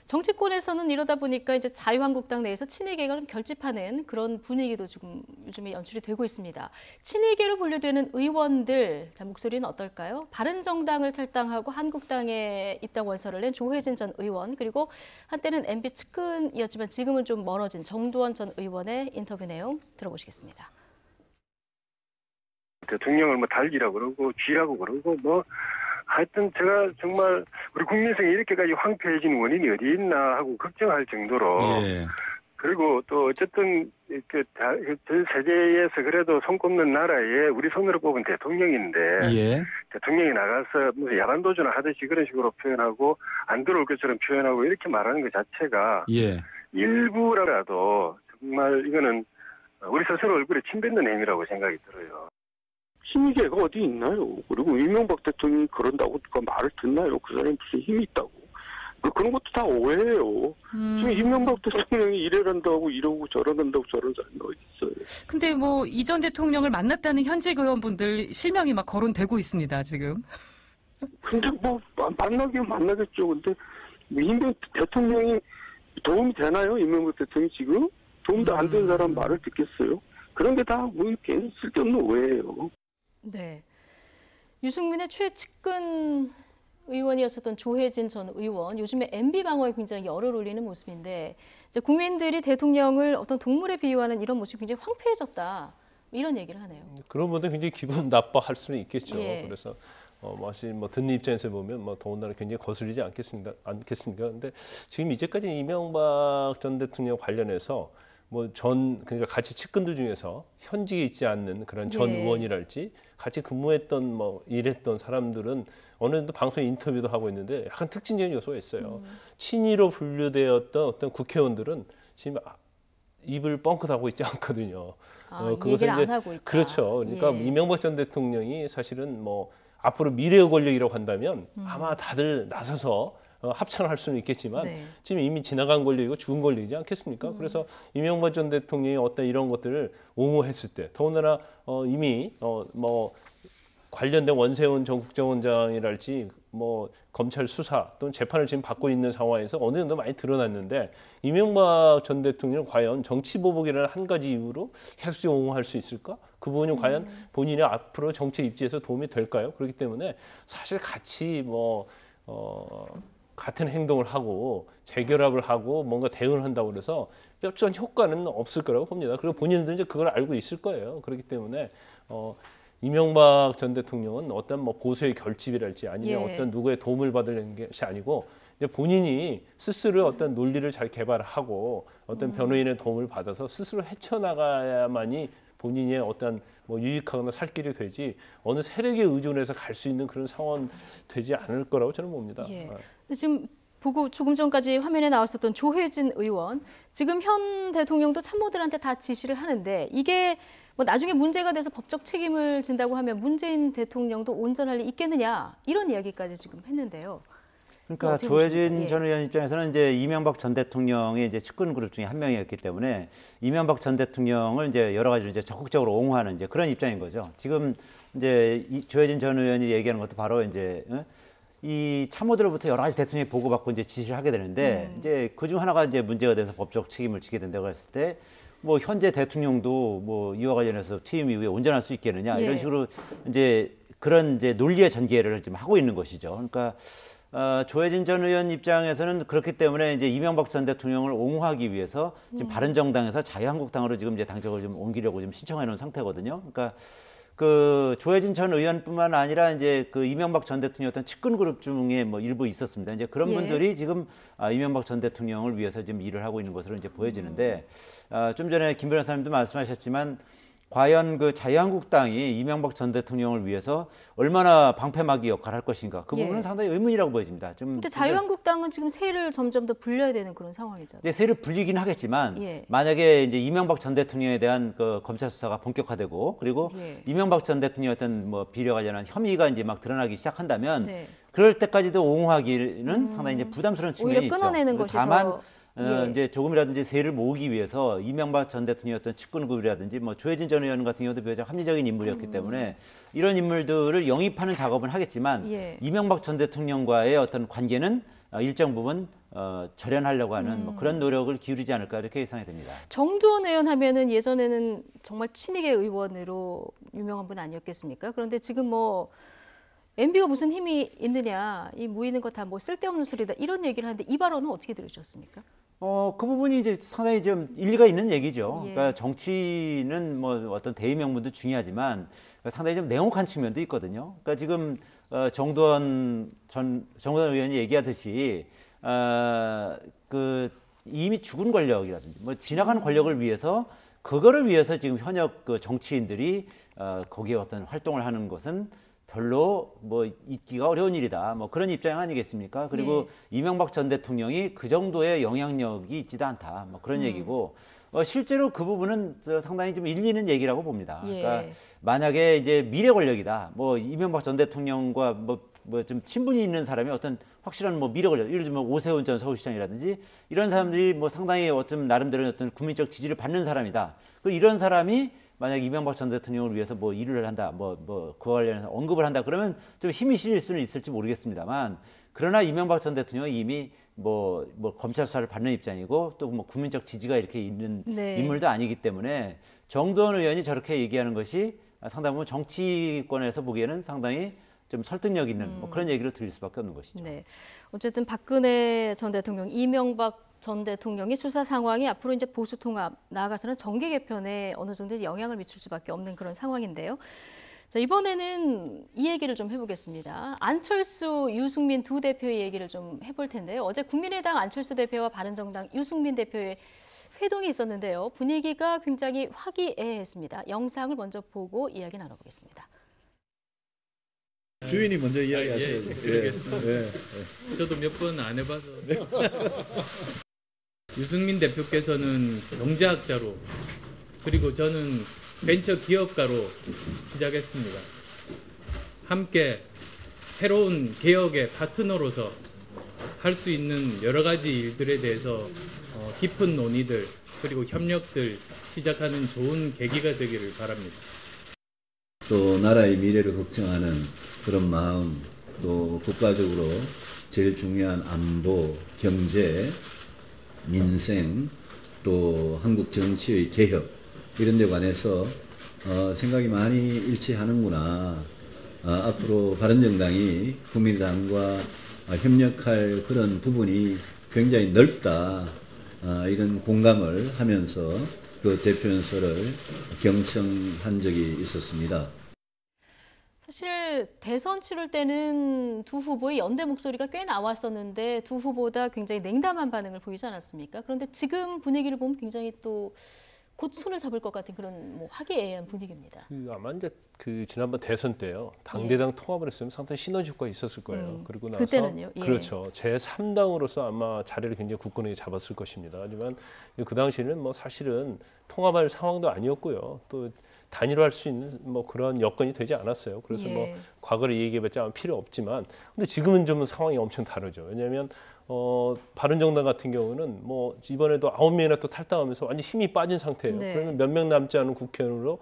정치권에서는 이러다 보니까 이제 자유한국당 내에서 친이계가 좀 결집하는 그런 분위기도 지금 요즘에 연출이 되고 있습니다. 친이계로 분류되는 의원들, 자, 목소리는 어떨까요? 바른정당을 탈당하고 한국당에 입당 원서를 낸 조혜진 전 의원, 그리고 한때는 MB 측근이었지만 지금은 좀 멀어진 정두원 전 의원의 인터뷰 내용 들어보시겠습니다. 대통령을 뭐 달기라고 그러고 쥐라고 그러고 뭐 하여튼 제가 정말 우리 국민성이 이렇게까지 황폐해진 원인이 어디 있나 하고 걱정할 정도로 예. 그리고 또 어쨌든 전 세계에서 그래도 손꼽는 나라에 우리 손으로 뽑은 대통령인데 예. 대통령이 나가서 무슨 야반 도주나 하듯이 그런 식으로 표현하고 안 들어올 것처럼 표현하고 이렇게 말하는 것 자체가 예. 일부라도 정말 이거는 우리 스스로 얼굴에 침 뱉는 행위라고 생각이 들어요. 힘이가 어디 있나요? 그리고 이명박 대통령이 그런다고 누가 말을 듣나요? 그 사람이 무슨 힘이 있다고. 그런 것도 다 오해예요. 지금 이명박 대통령이 이래란다고 이러고 저러란다고 저런 사람이 어디 있어요. 근데 뭐 이전 대통령을 만났다는 현직 의원분들 실명이 막 거론되고 있습니다, 지금. 근데 뭐 만나긴 만나겠죠. 근데 이명박 대통령이 도움이 되나요? 이명박 대통령이 지금? 도움도 안 된 사람 말을 듣겠어요? 그런 게 다 뭐 괜히 쓸데없는 오해예요. 네, 유승민의 최측근 의원이었었던 조혜진 전 의원, 요즘에 MB 방어에 굉장히 열을 올리는 모습인데, 이제 국민들이 대통령을 어떤 동물에 비유하는 이런 모습이 굉장히 황폐해졌다, 이런 얘기를 하네요. 그런 분들 굉장히 기분 나빠할 수는 있겠죠. 예. 그래서 사실 뭐 듣는 입장에서 보면 뭐 더군다나 굉장히 거슬리지 않겠습니까? 근데 지금 이제까지 이명박 전 대통령 관련해서 그러니까 같이 측근들 중에서 현직에 있지 않는 그런 전 예. 의원이랄지 같이 근무했던 일했던 사람들은 어느 정도 방송 인터뷰도 하고 있는데 약간 특징적인 요소가 있어요. 친이로 분류되었던 어떤 국회의원들은 지금 입을 뻥끗하고 있지 않거든요. 얘기를 안 하고 있다. 그렇죠. 그러니까 예. 이명박 전 대통령이 사실은 앞으로 미래의 권력이라고 한다면 아마 다들 나서서 합창을 할 수는 있겠지만 네. 지금 이미 지나간 권력이고 죽은 권력이지 않겠습니까? 그래서 이명박 전 대통령이 어떤 이런 것들을 옹호했을 때 더군다나 이미 관련된 원세훈 전 국정원장이랄지 검찰 수사 또는 재판을 지금 받고 있는 상황에서 어느 정도 많이 드러났는데 이명박 전 대통령은 과연 정치보복이라는 한 가지 이유로 계속 옹호할 수 있을까? 그 부분이 과연 본인의 앞으로 정치 입지에서 도움이 될까요? 그렇기 때문에 사실 같이 같은 행동을 하고 재결합을 하고 뭔가 대응을 한다고 그래서 뼈저한 효과는 없을 거라고 봅니다. 그리고 본인들은 이제 그걸 알고 있을 거예요. 그렇기 때문에 이명박 전 대통령은 어떤 보수의 결집이랄지 아니면 예. 어떤 누구의 도움을 받으려는 것이 아니고 이제 본인이 스스로 어떤 논리를 잘 개발하고 어떤 변호인의 도움을 받아서 스스로 헤쳐나가야만이 본인의 어떤 유익하거나 살 길이 되지 어느 세력에 의존해서 갈 수 있는 그런 상황 되지 않을 거라고 저는 봅니다. 예. 근데 지금 보고 조금 전까지 화면에 나왔었던 조혜진 의원, 지금 현 대통령도 참모들한테 다 지시를 하는데 이게 나중에 문제가 돼서 법적 책임을 진다고 하면 문재인 대통령도 온전할 리 있겠느냐 이런 이야기까지 지금 했는데요. 그러니까 조혜진 전 의원 입장에서는 이제 이명박 전 대통령의 이제 측근 그룹 중에 한 명이었기 때문에 이명박 전 대통령을 이제 여러 가지로 이제 적극적으로 옹호하는 이제 그런 입장인 거죠. 지금 이제 조혜진 전 의원이 얘기하는 것도 바로 이제 이 참모들로부터 여러 가지 대통령이 보고받고 이제 지시를 하게 되는데 이제 그중 하나가 이제 문제가 돼서 법적 책임을 지게 된다고 했을 때 현재 대통령도 이와 관련해서 퇴임 이후에 온전할 수 있겠느냐 이런 식으로 이제 그런 이제 논리의 전개를 지금 하고 있는 것이죠. 그러니까 조혜진 전 의원 입장에서는 그렇기 때문에 이제 이명박 전 대통령을 옹호하기 위해서 지금 바른정당에서 자유한국당으로 지금 이제 당적을 좀 옮기려고 지금 신청해 놓은 상태거든요. 그러니까 그 조혜진 전 의원뿐만 아니라 이제 그 이명박 전 대통령 어떤 측근 그룹 중에 일부 있었습니다. 이제 그런 분들이 지금 이명박 전 대통령을 위해서 지금 일을 하고 있는 것으로 이제 보여지는데 좀 전에 김 변호사님도 말씀하셨지만 과연 그 자유한국당이 이명박 전 대통령을 위해서 얼마나 방패막이 역할을 할 것인가 그 부분은 상당히 의문이라고 보여집니다. 근데 자유한국당은 지금 세를 점점 더 불려야 되는 그런 상황이잖아요. 네, 세를 불리긴 하겠지만 만약에 이제 이명박 전 대통령에 대한 그 검찰 수사가 본격화되고 그리고 이명박 전 대통령의 어떤 비리 관련한 혐의가 이제 막 드러나기 시작한다면 그럴 때까지도 옹호하기는 상당히 이제 부담스러운 측면이 있죠. 끊어내는 것이 다만 이제 조금이라든지 세를 모으기 위해서 이명박 전 대통령의 어떤 측근그룹이라든지 조혜진 전 의원 같은 경우도 비교적 합리적인 인물이었기 때문에 이런 인물들을 영입하는 작업은 하겠지만 이명박 전 대통령과의 어떤 관계는 일정 부분 절연하려고 하는 그런 노력을 기울이지 않을까 이렇게 예상이 됩니다. 정두원 의원 하면은 예전에는 정말 친이계 의원으로 유명한 분 아니었겠습니까? 그런데 지금 MB가 무슨 힘이 있느냐, 이 모이는 거 다 쓸데없는 소리다 이런 얘기를 하는데 이 발언은 어떻게 들으셨습니까? 그 부분이 이제 상당히 좀 일리가 있는 얘기죠. 그러니까 정치는 어떤 대의 명분도 중요하지만 상당히 좀 냉혹한 측면도 있거든요. 그러니까 지금 정두원 의원이 얘기하듯이 그 이미 죽은 권력이라든지 지나간 권력을 위해서 그거를 위해서 지금 현역 그 정치인들이 거기에 어떤 활동을 하는 것은 별로 있기가 어려운 일이다. 그런 입장 아니겠습니까? 그리고 이명박 전 대통령이 그 정도의 영향력이 있지도 않다. 그런 얘기고 실제로 그 부분은 상당히 좀 일리 있는 얘기라고 봅니다. 그러니까 만약에 이제 미래 권력이다. 이명박 전 대통령과 좀 친분이 있는 사람이 어떤 확실한 미래 권력, 예를 들면 오세훈 전 서울시장이라든지 이런 사람들이 상당히 어떤 나름대로 어떤 국민적 지지를 받는 사람이다. 이런 사람이 만약 이명박 전 대통령을 위해서 일을 한다, 그와 관련해서 언급을 한다, 그러면 좀 힘이 실릴 수는 있을지 모르겠습니다만, 그러나 이명박 전 대통령이 이미 검찰 수사를 받는 입장이고 또 국민적 지지가 이렇게 있는 인물도 아니기 때문에 정두원 의원이 저렇게 얘기하는 것이 상당히 보면 정치권에서 보기에는 상당히 좀 설득력 있는 그런 얘기로 들릴 수밖에 없는 것이죠. 네. 어쨌든 박근혜 전 대통령, 이명박 전 대통령의 수사 상황이 앞으로 이제 보수 통합, 나아가서는 정계 개편에 어느 정도 영향을 미칠 수밖에 없는 그런 상황인데요. 자, 이번에는 이 얘기를 좀 해보겠습니다. 안철수, 유승민 두 대표의 얘기를 좀 해볼 텐데요. 어제 국민의당 안철수 대표와 바른정당 유승민 대표의 회동이 있었는데요. 분위기가 굉장히 화기애애했습니다. 영상을 먼저 보고 이야기 나눠보겠습니다. 주인이 먼저 이야기하세요. 그러겠습니다. 저도 몇 번 안 해봐서. 유승민 대표께서는 경제학자로, 그리고 저는 벤처 기업가로 시작했습니다. 함께 새로운 개혁의 파트너로서 할 수 있는 여러 가지 일들에 대해서 깊은 논의들 그리고 협력들 시작하는 좋은 계기가 되기를 바랍니다. 또 나라의 미래를 걱정하는 그런 마음, 또 국가적으로 제일 중요한 안보, 경제, 민생, 또 한국 정치의 개혁 이런 데 관해서 생각이 많이 일치하는구나. 앞으로 바른정당이 국민의당과 협력할 그런 부분이 굉장히 넓다. 이런 공감을 하면서 그 대표연설을 경청한 적이 있었습니다. 사실 대선 치를 때는 두 후보의 연대 목소리가 꽤 나왔었는데 두 후보 다 굉장히 냉담한 반응을 보이지 않았습니까? 그런데 지금 분위기를 보면 굉장히 또 곧 손을 잡을 것 같은 그런 뭐 화기애애한 분위기입니다. 아마 이제 그 지난번 대선 때요. 당대당 통합을 했으면 상당히 시너지 효과가 있었을 거예요. 그리고 나서 그때는요. 그렇죠. 제3당으로서 아마 자리를 굉장히 굳건하게 잡았을 것입니다. 하지만 그 당시에는 뭐 사실은 통합할 상황도 아니었고요. 또 단일화할 수 있는 뭐 그런 여건이 되지 않았어요. 그래서 뭐 과거를 얘기해봤자 아마 필요 없지만, 근데 지금은 좀 상황이 엄청 다르죠. 왜냐하면 바른정당 같은 경우는 뭐 이번에도 9명이나 또 탈당하면서 완전 힘이 빠진 상태예요. 그러면 몇 명 남지 않은 국회의원으로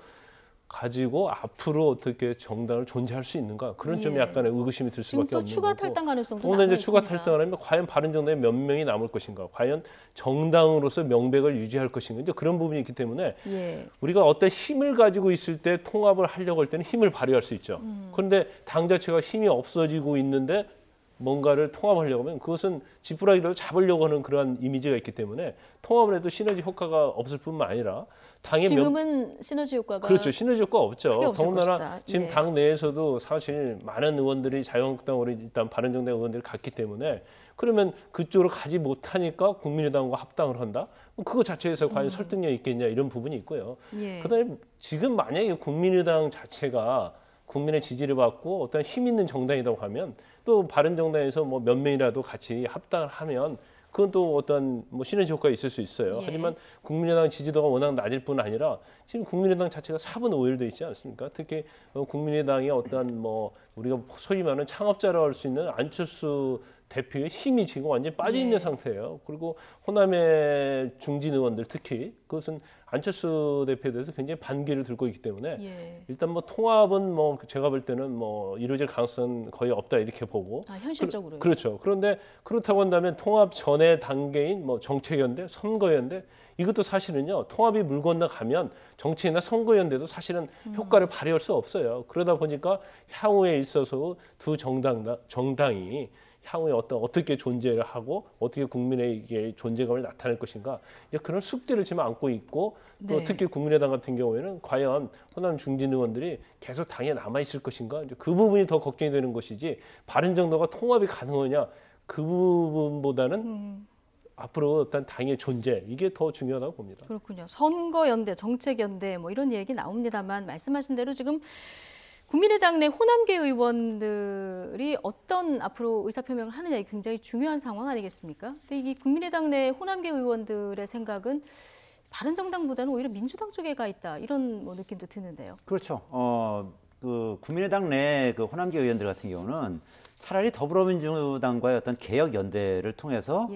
가지고 앞으로 어떻게 정당을 존재할 수 있는가, 그런 좀 약간의 의구심이 들 수밖에 없는 거고. 추가 탈당 가능성도 오늘 이제 추가 탈당을 하면 과연 바른정당에 몇 명이 남을 것인가, 과연 정당으로서 명백을 유지할 것인가, 이제 그런 부분이 있기 때문에 우리가 어떤 힘을 가지고 있을 때 통합을 하려고 할 때는 힘을 발휘할 수 있죠. 그런데 당 자체가 힘이 없어지고 있는데 뭔가를 통합하려고 하면 그것은 지푸라기라도 잡으려고 하는 그러한 이미지가 있기 때문에 통합을 해도 시너지 효과가 없을 뿐만 아니라 당의 지금은 시너지 효과가 그렇죠. 시너지 효과가 없죠. 더군다나 것이다. 지금 당 내에서도 사실 많은 의원들이 자유한국당으로 일단 바른정당 의원들이 갔기 때문에, 그러면 그쪽으로 가지 못하니까 국민의당과 합당을 한다? 그거 자체에서 과연 설득력 있겠냐, 이런 부분이 있고요. 그다음에 지금 만약에 국민의당 자체가 국민의 지지를 받고 어떤 힘 있는 정당이라고 하면 또 바른정당에서 뭐 몇 명이라도 같이 합당을 하면 그건 또 어떤 뭐 시너지 효과가 있을 수 있어요. 하지만 국민의당 지지도가 워낙 낮을 뿐 아니라 지금 국민의당 자체가 4분 5일 돼 있지 않습니까? 특히 국민의당의 어떤 뭐 우리가 소위 말하는 창업자라고 할 수 있는 안철수 대표의 힘이 지금 완전히 빠져 있는 상태예요. 그리고 호남의 중진 의원들 특히 그것은 안철수 대표에 대해서 굉장히 반기를 들고 있기 때문에 일단 뭐 통합은 뭐 제가 볼 때는 뭐 이루어질 가능성은 거의 없다 이렇게 보고. 현실적으로요. 그렇죠. 그런데 그렇다고 한다면 통합 전의 단계인 뭐 정책연대, 선거연대, 이것도 사실은요, 통합이 물 건너가면 정치나 선거연대도 사실은 효과를 발휘할 수 없어요. 그러다 보니까 향후에 있어서 두 정당이 향후에 어떻게 존재를 하고 어떻게 국민에게 존재감을 나타낼 것인가, 이제 그런 숙제를 지금 안고 있고, 또 특히 국민의당 같은 경우에는 과연 호남 중진 의원들이 계속 당에 남아 있을 것인가, 이제 그 부분이 더 걱정이 되는 것이지, 바른정당과 통합이 가능하냐 그 부분보다는 앞으로 어떤 당의 존재, 이게 더 중요하다고 봅니다. 그렇군요. 선거연대, 정책연대 뭐 이런 얘기 나옵니다만 말씀하신 대로 지금 국민의당 내 호남계 의원들이 어떤 앞으로 의사표명을 하느냐, 굉장히 중요한 상황 아니겠습니까? 근데 이 국민의당 내 호남계 의원들의 생각은 바른정당보다는 오히려 민주당 쪽에 가 있다, 이런 뭐 느낌도 드는데요. 그렇죠. 그 국민의당 내 그 호남계 의원들 같은 경우는 차라리 더불어민주당과의 어떤 개혁 연대를 통해서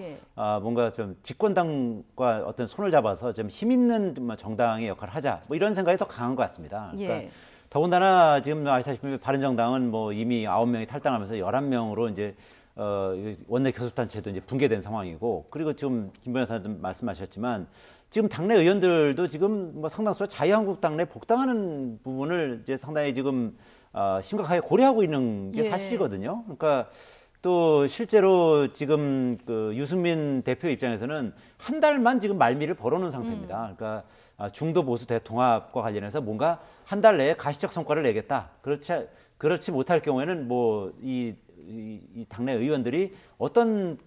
뭔가 좀 집권당과 어떤 손을 잡아서 좀 힘 있는 정당의 역할을 하자, 뭐 이런 생각이 더 강한 것 같습니다. 그러니까 더군다나 지금 아시다시피 바른정당은 뭐 이미 9명이 탈당하면서 11명으로 이제 원내 교섭단체도 이제 붕괴된 상황이고, 그리고 지금 김 변호사님 말씀하셨지만 지금 당내 의원들도 지금 뭐 상당수 자유한국당 내 복당하는 부분을 이제 상당히 지금 심각하게 고려하고 있는 게 사실이거든요. 그러니까 또 실제로 지금 그 유승민 대표 입장에서는 한 달만 지금 말미를 벌어놓은 상태입니다. 그러니까 중도 보수 대통합과 관련해서 뭔가 한 달 내에 가시적 성과를 내겠다. 그렇지 못할 경우에는 뭐 이 이 당내 의원들이 어떤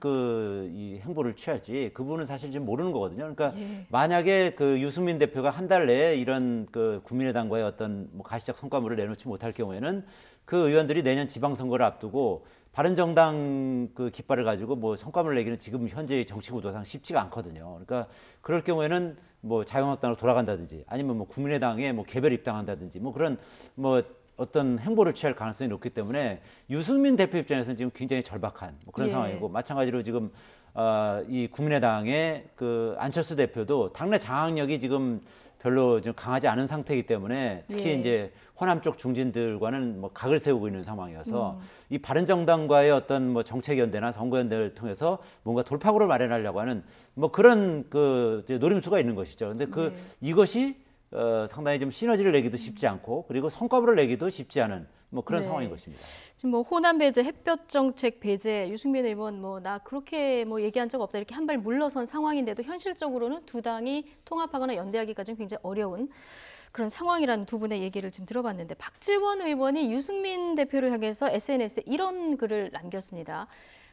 이 행보를 취할지 그 부분은 사실 지금 모르는 거거든요. 그러니까 만약에 그 유승민 대표가 한 달 내에 이런 그 국민의당과의 어떤 뭐 가시적 성과물을 내놓지 못할 경우에는 그 의원들이 내년 지방선거를 앞두고 바른정당 그 깃발을 가지고 뭐 성과물을 내기는 지금 현재의 정치 구도상 쉽지가 않거든요. 그러니까 그럴 경우에는 뭐 자유한국당으로 돌아간다든지 아니면 뭐 국민의당에 뭐 개별 입당한다든지 뭐 그런 뭐 어떤 행보를 취할 가능성이 높기 때문에 유승민 대표 입장에서는 지금 굉장히 절박한 뭐 그런 상황이고 마찬가지로 지금 이 국민의당의 그 안철수 대표도 당내 장악력이 지금 별로 좀 강하지 않은 상태이기 때문에 특히 이제 호남 쪽 중진들과는 뭐 각을 세우고 있는 상황이어서 이 바른정당과의 어떤 뭐 정책 연대나 선거 연대를 통해서 뭔가 돌파구를 마련하려고 하는 뭐 그런 그 이제 노림수가 있는 것이죠. 근데 이것이 상당히 좀 시너지를 내기도 쉽지 않고 그리고 성과물을 내기도 쉽지 않은 뭐 그런 상황인 것입니다. 지금 뭐 호남 배제, 햇볕 정책 배제, 유승민 의원 뭐 나 그렇게 뭐 얘기한 적 없다 이렇게 한 발 물러선 상황인데도 현실적으로는 두 당이 통합하거나 연대하기까지는 굉장히 어려운 그런 상황이라는 두 분의 얘기를 지금 들어봤는데 박지원 의원이 유승민 대표를 향해서 SNS에 이런 글을 남겼습니다.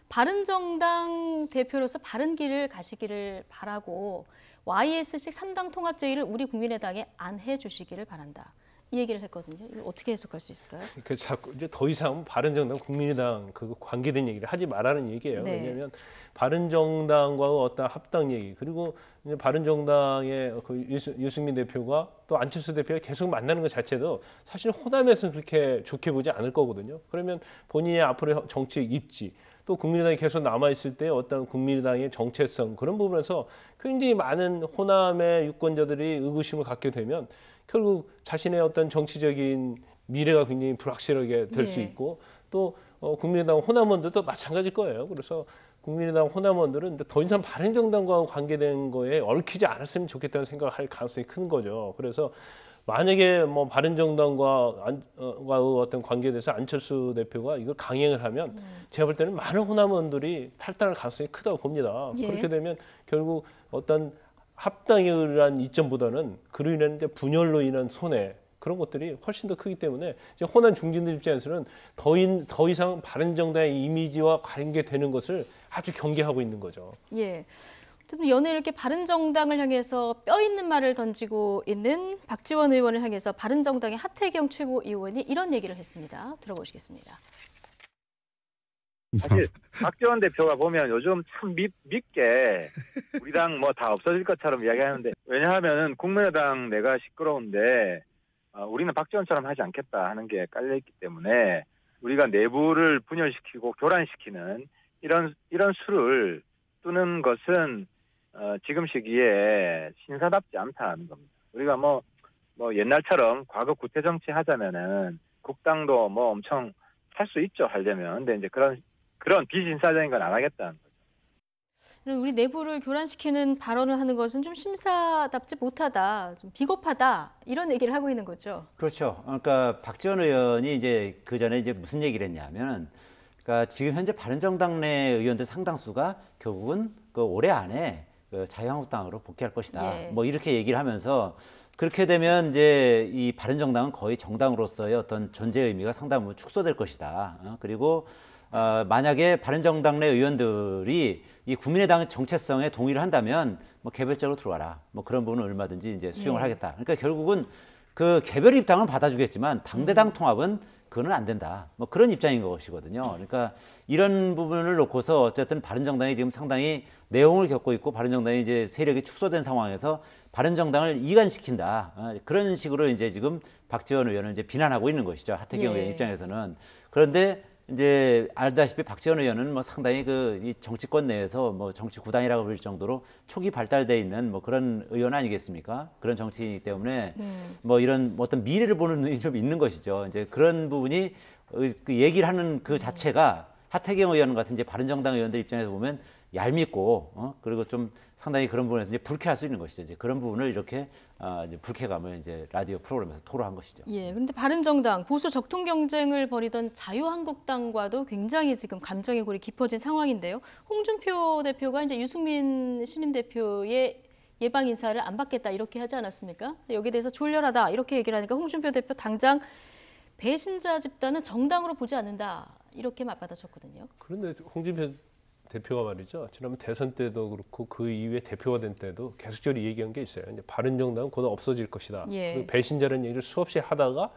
바른정당 대표로서 바른 길을 가시기를 바라고 YS식 3당 통합 제의를 우리 국민의당에 안 해주시기를 바란다. 이 얘기를 했거든요. 이거 어떻게 해석할 수 있을까요? 그 자꾸 이제 더 이상 바른정당, 국민의당 그 관계된 얘기를 하지 말라는 얘기예요. 왜냐하면 바른정당과의 어떤 합당 얘기 그리고 이제 바른정당의 그 유승민 대표가 또 안철수 대표가 계속 만나는 것 자체도 사실 호남에서는 그렇게 좋게 보지 않을 거거든요. 그러면 본인의 앞으로 정치 입지 또 국민의당이 계속 남아있을 때 어떤 국민의당의 정체성 그런 부분에서 굉장히 많은 호남의 유권자들이 의구심을 갖게 되면 결국 자신의 어떤 정치적인 미래가 굉장히 불확실하게 될 수 있고 또 국민의당 호남원들도 마찬가지일 거예요. 그래서 국민의당 호남원들은 더 이상 바른정당과 관계된 거에 얽히지 않았으면 좋겠다는 생각을 할 가능성이 큰 거죠. 그래서 만약에 뭐 바른정당과 어떤 관계에 대해서 안철수 대표가 이걸 강행을 하면 제가 볼 때는 많은 호남원들이 탈당할 가능성이 크다고 봅니다. 그렇게 되면 결국 어떤 합당에 의한 이점보다는 그로 인한 이제 분열로 인한 손해 그런 것들이 훨씬 더 크기 때문에 이제 호남 중진들 입장에서는 더 이상 바른정당의 이미지와 관계되는 것을 아주 경계하고 있는 거죠. 예. 연일 이렇게 바른정당을 향해서 뼈 있는 말을 던지고 있는 박지원 의원을 향해서 바른정당의 하태경 최고위원이 이런 얘기를 했습니다. 들어보시겠습니다. 사실 박지원 대표가 보면 요즘 참 밉게 우리 당 뭐 다 없어질 것처럼 이야기하는데 왜냐하면 국민의당 내가 시끄러운데 우리는 박지원처럼 하지 않겠다 하는 게 깔려있기 때문에 우리가 내부를 분열시키고 교란시키는 이런 수를 뜨는 것은 지금 시기에 신사답지 않다는 겁니다. 우리가 뭐 옛날처럼 과거 구태 정치 하자면은 국당도 뭐 엄청 할 수 있죠 하려면 근데 이제 그런 비신사적인 건 안 하겠다는 거죠. 우리 내부를 교란시키는 발언을 하는 것은 좀 심사답지 못하다, 좀 비겁하다 이런 얘기를 하고 있는 거죠. 그렇죠. 그러니까 박지원 의원이 이제 그 전에 이제 무슨 얘기를 했냐면은, 그러니까 지금 현재 바른정당 내 의원들 상당수가 결국은 그 올해 안에 그 자유한국당으로 복귀할 것이다. 뭐 이렇게 얘기를 하면서 그렇게 되면 이제 이 바른정당은 거의 정당으로서의 어떤 존재 의미가 상당히 축소될 것이다. 그리고 만약에 바른정당 내 의원들이 이 국민의당 정체성에 동의를 한다면 뭐 개별적으로 들어와라. 뭐 그런 부분은 얼마든지 이제 수용을 하겠다. 그러니까 결국은 그 개별 입당은 받아주겠지만 당대당 통합은 그거는 안 된다. 뭐 그런 입장인 것이거든요. 그러니까 이런 부분을 놓고서 어쨌든 바른정당이 지금 상당히 내용을 겪고 있고 바른정당이 이제 세력이 축소된 상황에서 바른정당을 이간시킨다. 그런 식으로 이제 지금 박지원 의원을 이제 비난하고 있는 것이죠. 하태경 의원 입장에서는. 그런데 이제 알다시피 박지원 의원은 뭐 상당히 이 정치권 내에서 뭐 정치 구단이라고 부를 정도로 초기 발달돼 있는 뭐 그런 의원 아니겠습니까? 그런 정치이기 때문에 뭐 이런 어떤 미래를 보는 눈이 좀 있는 것이죠. 이제 그런 부분이 그 얘기를 하는 그 자체가 하태경 의원 같은 이제 바른정당 의원들 입장에서 보면 얄밉고 그리고 좀 상당히 그런 부분에서 이제 불쾌할 수 있는 것이죠. 이제 그런 부분을 이렇게 이제 불쾌감을 이제 라디오 프로그램에서 토로한 것이죠. 예, 그런데 바른정당 보수 적통 경쟁을 벌이던 자유한국당과도 굉장히 지금 감정의 골이 깊어진 상황인데요. 홍준표 대표가 이제 유승민 신임 대표의 예방 인사를 안 받겠다 이렇게 하지 않았습니까? 여기에 대해서 졸렬하다 이렇게 얘기를 하니까 홍준표 대표 당장 배신자 집단은 정당으로 보지 않는다 이렇게 맞받아쳤거든요. 그런데 홍준표 대표가 말이죠. 지난번 대선 때도 그렇고 그 이후에 대표가 된 때도 계속적으로 얘기한 게 있어요. 이제 바른정당은 곧 없어질 것이다. 예. 그리고 배신자라는 얘기를 수없이 하다가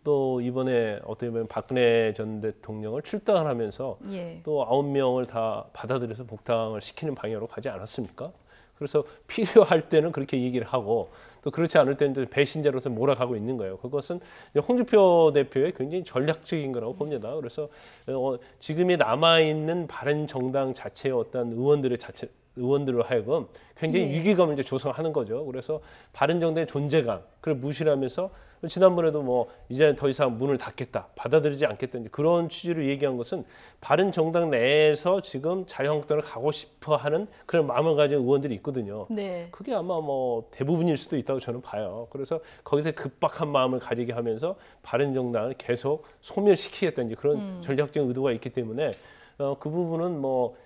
또 이번에 어떻게 보면 박근혜 전 대통령을 출당을 하면서 예. 또 9명을 다 받아들여서 복당을 시키는 방향으로 가지 않았습니까? 그래서 필요할 때는 그렇게 얘기를 하고 또 그렇지 않을 때는 배신자로서 몰아가고 있는 거예요. 그것은 홍준표 대표의 굉장히 전략적인 거라고 봅니다. 그래서 지금의 남아있는 바른정당 자체의 어떤 의원들을 하여금 굉장히 위기감을 이제 조성하는 거죠. 그래서 바른정당의 존재감, 그걸 무시를 하면서 지난번에도 뭐 이제 더 이상 문을 닫겠다, 받아들이지 않겠다 그런 취지로 얘기한 것은 바른정당 내에서 지금 자유한국당을 가고 싶어하는 그런 마음을 가진 의원들이 있거든요. 네. 그게 아마 뭐 대부분일 수도 있다고 저는 봐요. 그래서 거기서 급박한 마음을 가지게 하면서 바른정당을 계속 소멸시키겠다는 그런 전략적인 의도가 있기 때문에 그 부분은 뭐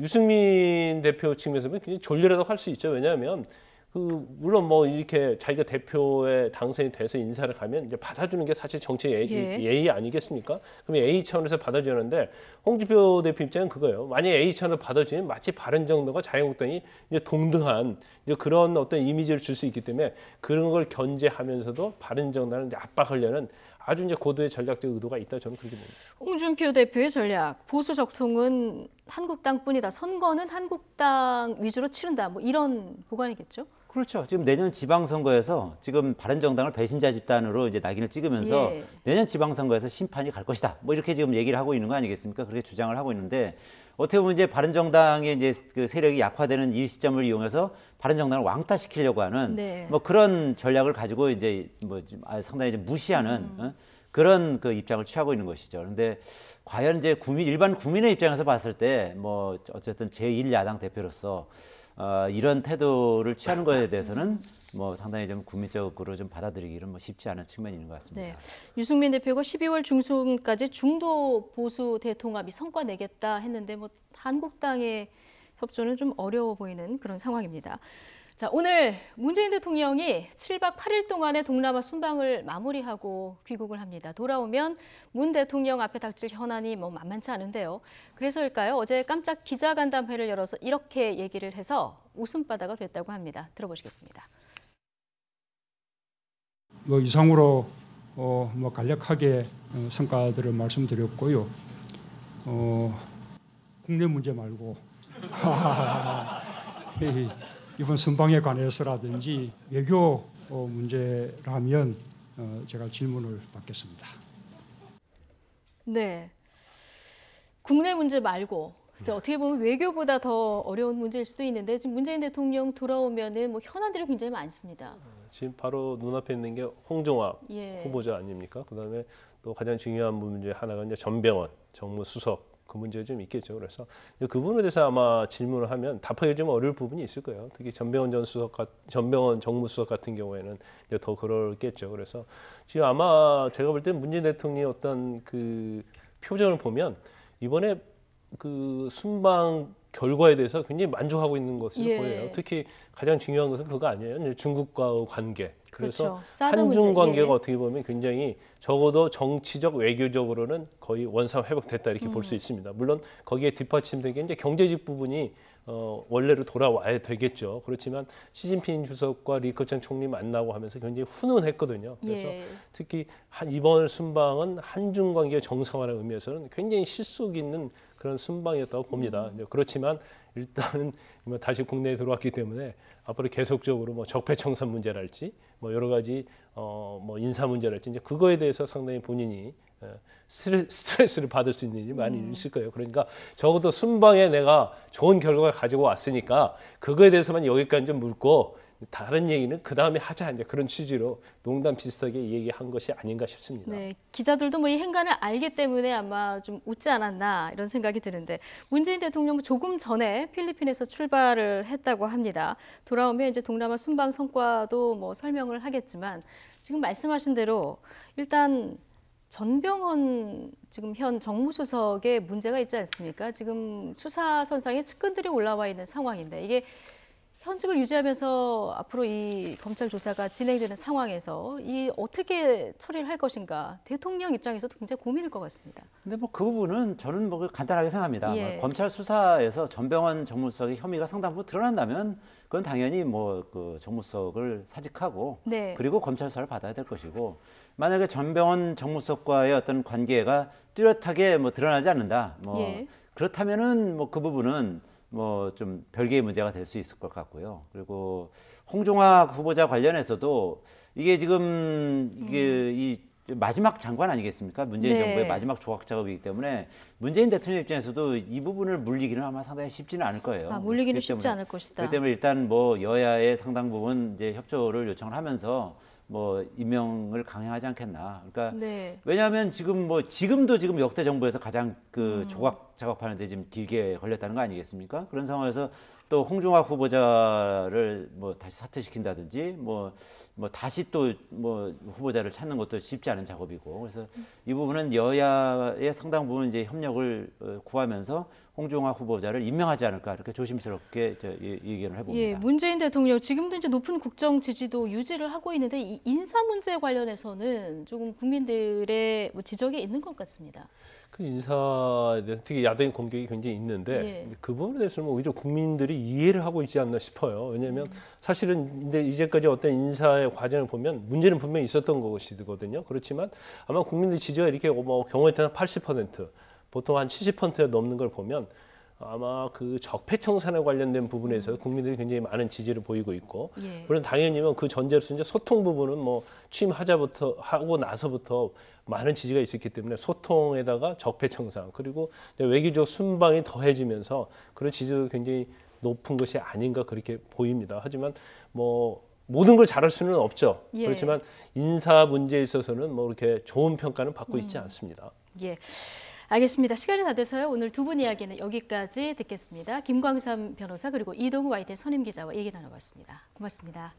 유승민 대표 측면에서 굉장히 졸렬하다고 할 수 있죠. 왜냐하면 물론 뭐 이렇게 자기가 대표에 당선이 돼서 인사를 가면 이제 받아주는 게 사실 정치 예의 아니겠습니까? 그러면 A 차원에서 받아주는데 홍준표 대표 입장은 그거예요. 만약에 A 차원에서 받아주면 마치 바른정당과 자유한국당이 이제 동등한 이제 그런 어떤 이미지를 줄 수 있기 때문에 그런 걸 견제하면서도 바른정당을 이제 압박하려는 아주 이제 고도의 전략적 의도가 있다 저는 그렇게 봅니다. 홍준표 대표의 전략, 보수 적통은 한국당뿐이다. 선거는 한국당 위주로 치른다. 뭐 이런 보관이겠죠? 그렇죠. 지금 내년 지방선거에서 지금 바른정당을 배신자 집단으로 이제 낙인을 찍으면서 내년 지방선거에서 심판이 갈 것이다. 뭐 이렇게 지금 얘기를 하고 있는 거 아니겠습니까? 그렇게 주장을 하고 있는데 어떻게 보면 이제 바른정당의 이제 그 세력이 약화되는 이 시점을 이용해서 바른정당을 왕따시키려고 하는 뭐 그런 전략을 가지고 이제 뭐 상당히 이제 무시하는 그런 그 입장을 취하고 있는 것이죠. 그런데 과연 이제 일반 국민의 입장에서 봤을 때 뭐 어쨌든 제1야당 대표로서 이런 태도를 취하는 것에 대해서는 뭐 상당히 좀 국민적으로 좀 받아들이기는 뭐 쉽지 않은 측면이 있는 것 같습니다. 네. 유승민 대표가 12월 중순까지 중도 보수 대통합이 성과 내겠다 했는데 뭐 한국당의 협조는 좀 어려워 보이는 그런 상황입니다. 자, 오늘 문재인 대통령이 7박 8일 동안의 동남아 순방을 마무리하고 귀국을 합니다. 돌아오면 문 대통령 앞에 닥칠 현안이 뭐 만만치 않은데요. 그래서일까요? 어제 깜짝 기자간담회를 열어서 이렇게 얘기를 해서 웃음바다가 됐다고 합니다. 들어보시겠습니다. 뭐 이상으로 뭐 간략하게 성과들을 말씀드렸고요. 국내 문제 말고 이번 순방에 관해서라든지 외교 문제라면 제가 질문을 받겠습니다. 네, 국내 문제 말고 어떻게 보면 외교보다 더 어려운 문제일 수도 있는데 지금 문재인 대통령 돌아오면은 뭐 현안들이 굉장히 많습니다. 지금 바로 눈앞에 있는 게 홍종학 예. 후보자 아닙니까? 그다음에 또 가장 중요한 문제 하나가 이제 전병헌 정무수석 그 문제가 좀 있겠죠. 그래서 그 부분에 대해서 아마 질문을 하면 답하기 좀 어려울 부분이 있을 거예요. 특히 전병헌 정무수석 같은 경우에는 이제 더 그럴겠죠. 그래서 지금 아마 제가 볼 때 문재인 대통령의 어떤 그 표정을 보면 이번에 그 순방 결과에 대해서 굉장히 만족하고 있는 것으로 보여요. 특히 가장 중요한 것은 그거 아니에요. 중국과의 관계. 그래서 한중 관계가 어떻게 보면 굉장히 적어도 정치적 외교적으로는 거의 원상 회복됐다 이렇게 볼 수 있습니다. 물론 거기에 뒷받침된 게 이제 경제적 부분이 원래로 돌아와야 되겠죠. 그렇지만 시진핑 주석과 리커창 총리 만나고 하면서 굉장히 훈훈했거든요. 그래서 특히 이번 순방은 한중 관계 정상화라는 의미에서는 굉장히 실속 있는 그런 순방이었다고 봅니다. 그렇지만 일단은 다시 국내에 들어왔기 때문에 앞으로 계속적으로 뭐 적폐청산 문제랄지 뭐 여러 가지 뭐 인사 문제랄지 이제 그거에 대해서 상당히 본인이 스트레스를 받을 수 있는 일이 많이 있을 거예요. 그러니까 적어도 순방에 내가 좋은 결과를 가지고 왔으니까 그거에 대해서만 여기까지 좀 묻고 다른 얘기는 그 다음에 하자 이제 그런 취지로 농담 비슷하게 얘기한 것이 아닌가 싶습니다. 네, 기자들도 뭐 이 행간을 알기 때문에 아마 좀 웃지 않았나 이런 생각이 드는데 문재인 대통령 조금 전에 필리핀에서 출발을 했다고 합니다. 돌아오면 이제 동남아 순방 성과도 뭐 설명을 하겠지만 지금 말씀하신 대로 일단 전병헌 지금 현 정무수석에 문제가 있지 않습니까? 지금 수사선상에 측근들이 올라와 있는 상황인데 이게 현직을 유지하면서 앞으로 이 검찰 조사가 진행되는 상황에서 이 어떻게 처리를 할 것인가 대통령 입장에서도 굉장히 고민일 것 같습니다. 근데 뭐 그 부분은 저는 뭐 간단하게 생각합니다. 예. 뭐 검찰 수사에서 전병헌 정무수석의 혐의가 상당 부분 드러난다면 그건 당연히 뭐 그 정무수석을 사직하고 네. 그리고 검찰 수사를 받아야 될 것이고 만약에 전병헌 정무수석과의 어떤 관계가 뚜렷하게 뭐 드러나지 않는다. 뭐 예. 그렇다면은 뭐 그 부분은 뭐 좀 별개의 문제가 될 수 있을 것 같고요. 그리고 홍종학 후보자 관련해서도 이게 지금 이게 이 마지막 장관 아니겠습니까? 문재인 네. 정부의 마지막 조각 작업이기 때문에 문재인 대통령 입장에서도 이 부분을 물리기는 아마 상당히 쉽지는 않을 거예요. 물리기는 그렇기 쉽지 때문에, 않을 것이다. 그렇기 때문에 일단 뭐 여야의 상당 부분 이제 협조를 요청을 하면서 뭐 임명을 강행하지 않겠나. 그러니까 네. 왜냐하면 지금 뭐 지금도 지금 역대 정부에서 가장 그 조각 작업하는데 지금 길게 걸렸다는 거 아니겠습니까? 그런 상황에서 또 홍종학 후보자를 뭐 다시 사퇴시킨다든지 뭐 다시 또 뭐 후보자를 찾는 것도 쉽지 않은 작업이고 그래서 이 부분은 여야의 상당 부분 이제 협력을 구하면서 홍종학 후보자를 임명하지 않을까 이렇게 조심스럽게 의견을 해봅니다. 예, 문재인 대통령 지금도 이제 높은 국정 지지도 유지를 하고 있는데 이 인사 문제 관련해서는 조금 국민들의 뭐 지적이 있는 것 같습니다. 그 인사에 대해서 특히 야당의 공격이 굉장히 있는데 예. 그 부분에 대해서는 오히려 국민들이 이해를 하고 있지 않나 싶어요. 왜냐하면 사실은 근데 이제까지 어떤 인사의 과정을 보면 문제는 분명히 있었던 것이거든요. 그렇지만 아마 국민들 지지가 이렇게 뭐 경우에 따라 80% 보통 한 70%에 넘는 걸 보면 아마 그 적폐청산에 관련된 부분에서 국민들이 굉장히 많은 지지를 보이고 있고 예. 물론 당연히 그 전제로서 이제 소통 부분은 뭐 취임하자부터 하고 나서부터 많은 지지가 있었기 때문에 소통에다가 적폐청산 그리고 외교적 순방이 더해지면서 그런 지지도 굉장히 높은 것이 아닌가 그렇게 보입니다. 하지만 뭐 모든 걸 잘할 수는 없죠. 예. 그렇지만 인사 문제에 있어서는 뭐 이렇게 좋은 평가는 받고 있지 않습니다. 예. 알겠습니다. 시간이 다 돼서요. 오늘 두 분 이야기는 여기까지 듣겠습니다. 김광삼 변호사 그리고 이동우 YTN 선임 기자와 얘기 나눠봤습니다. 고맙습니다.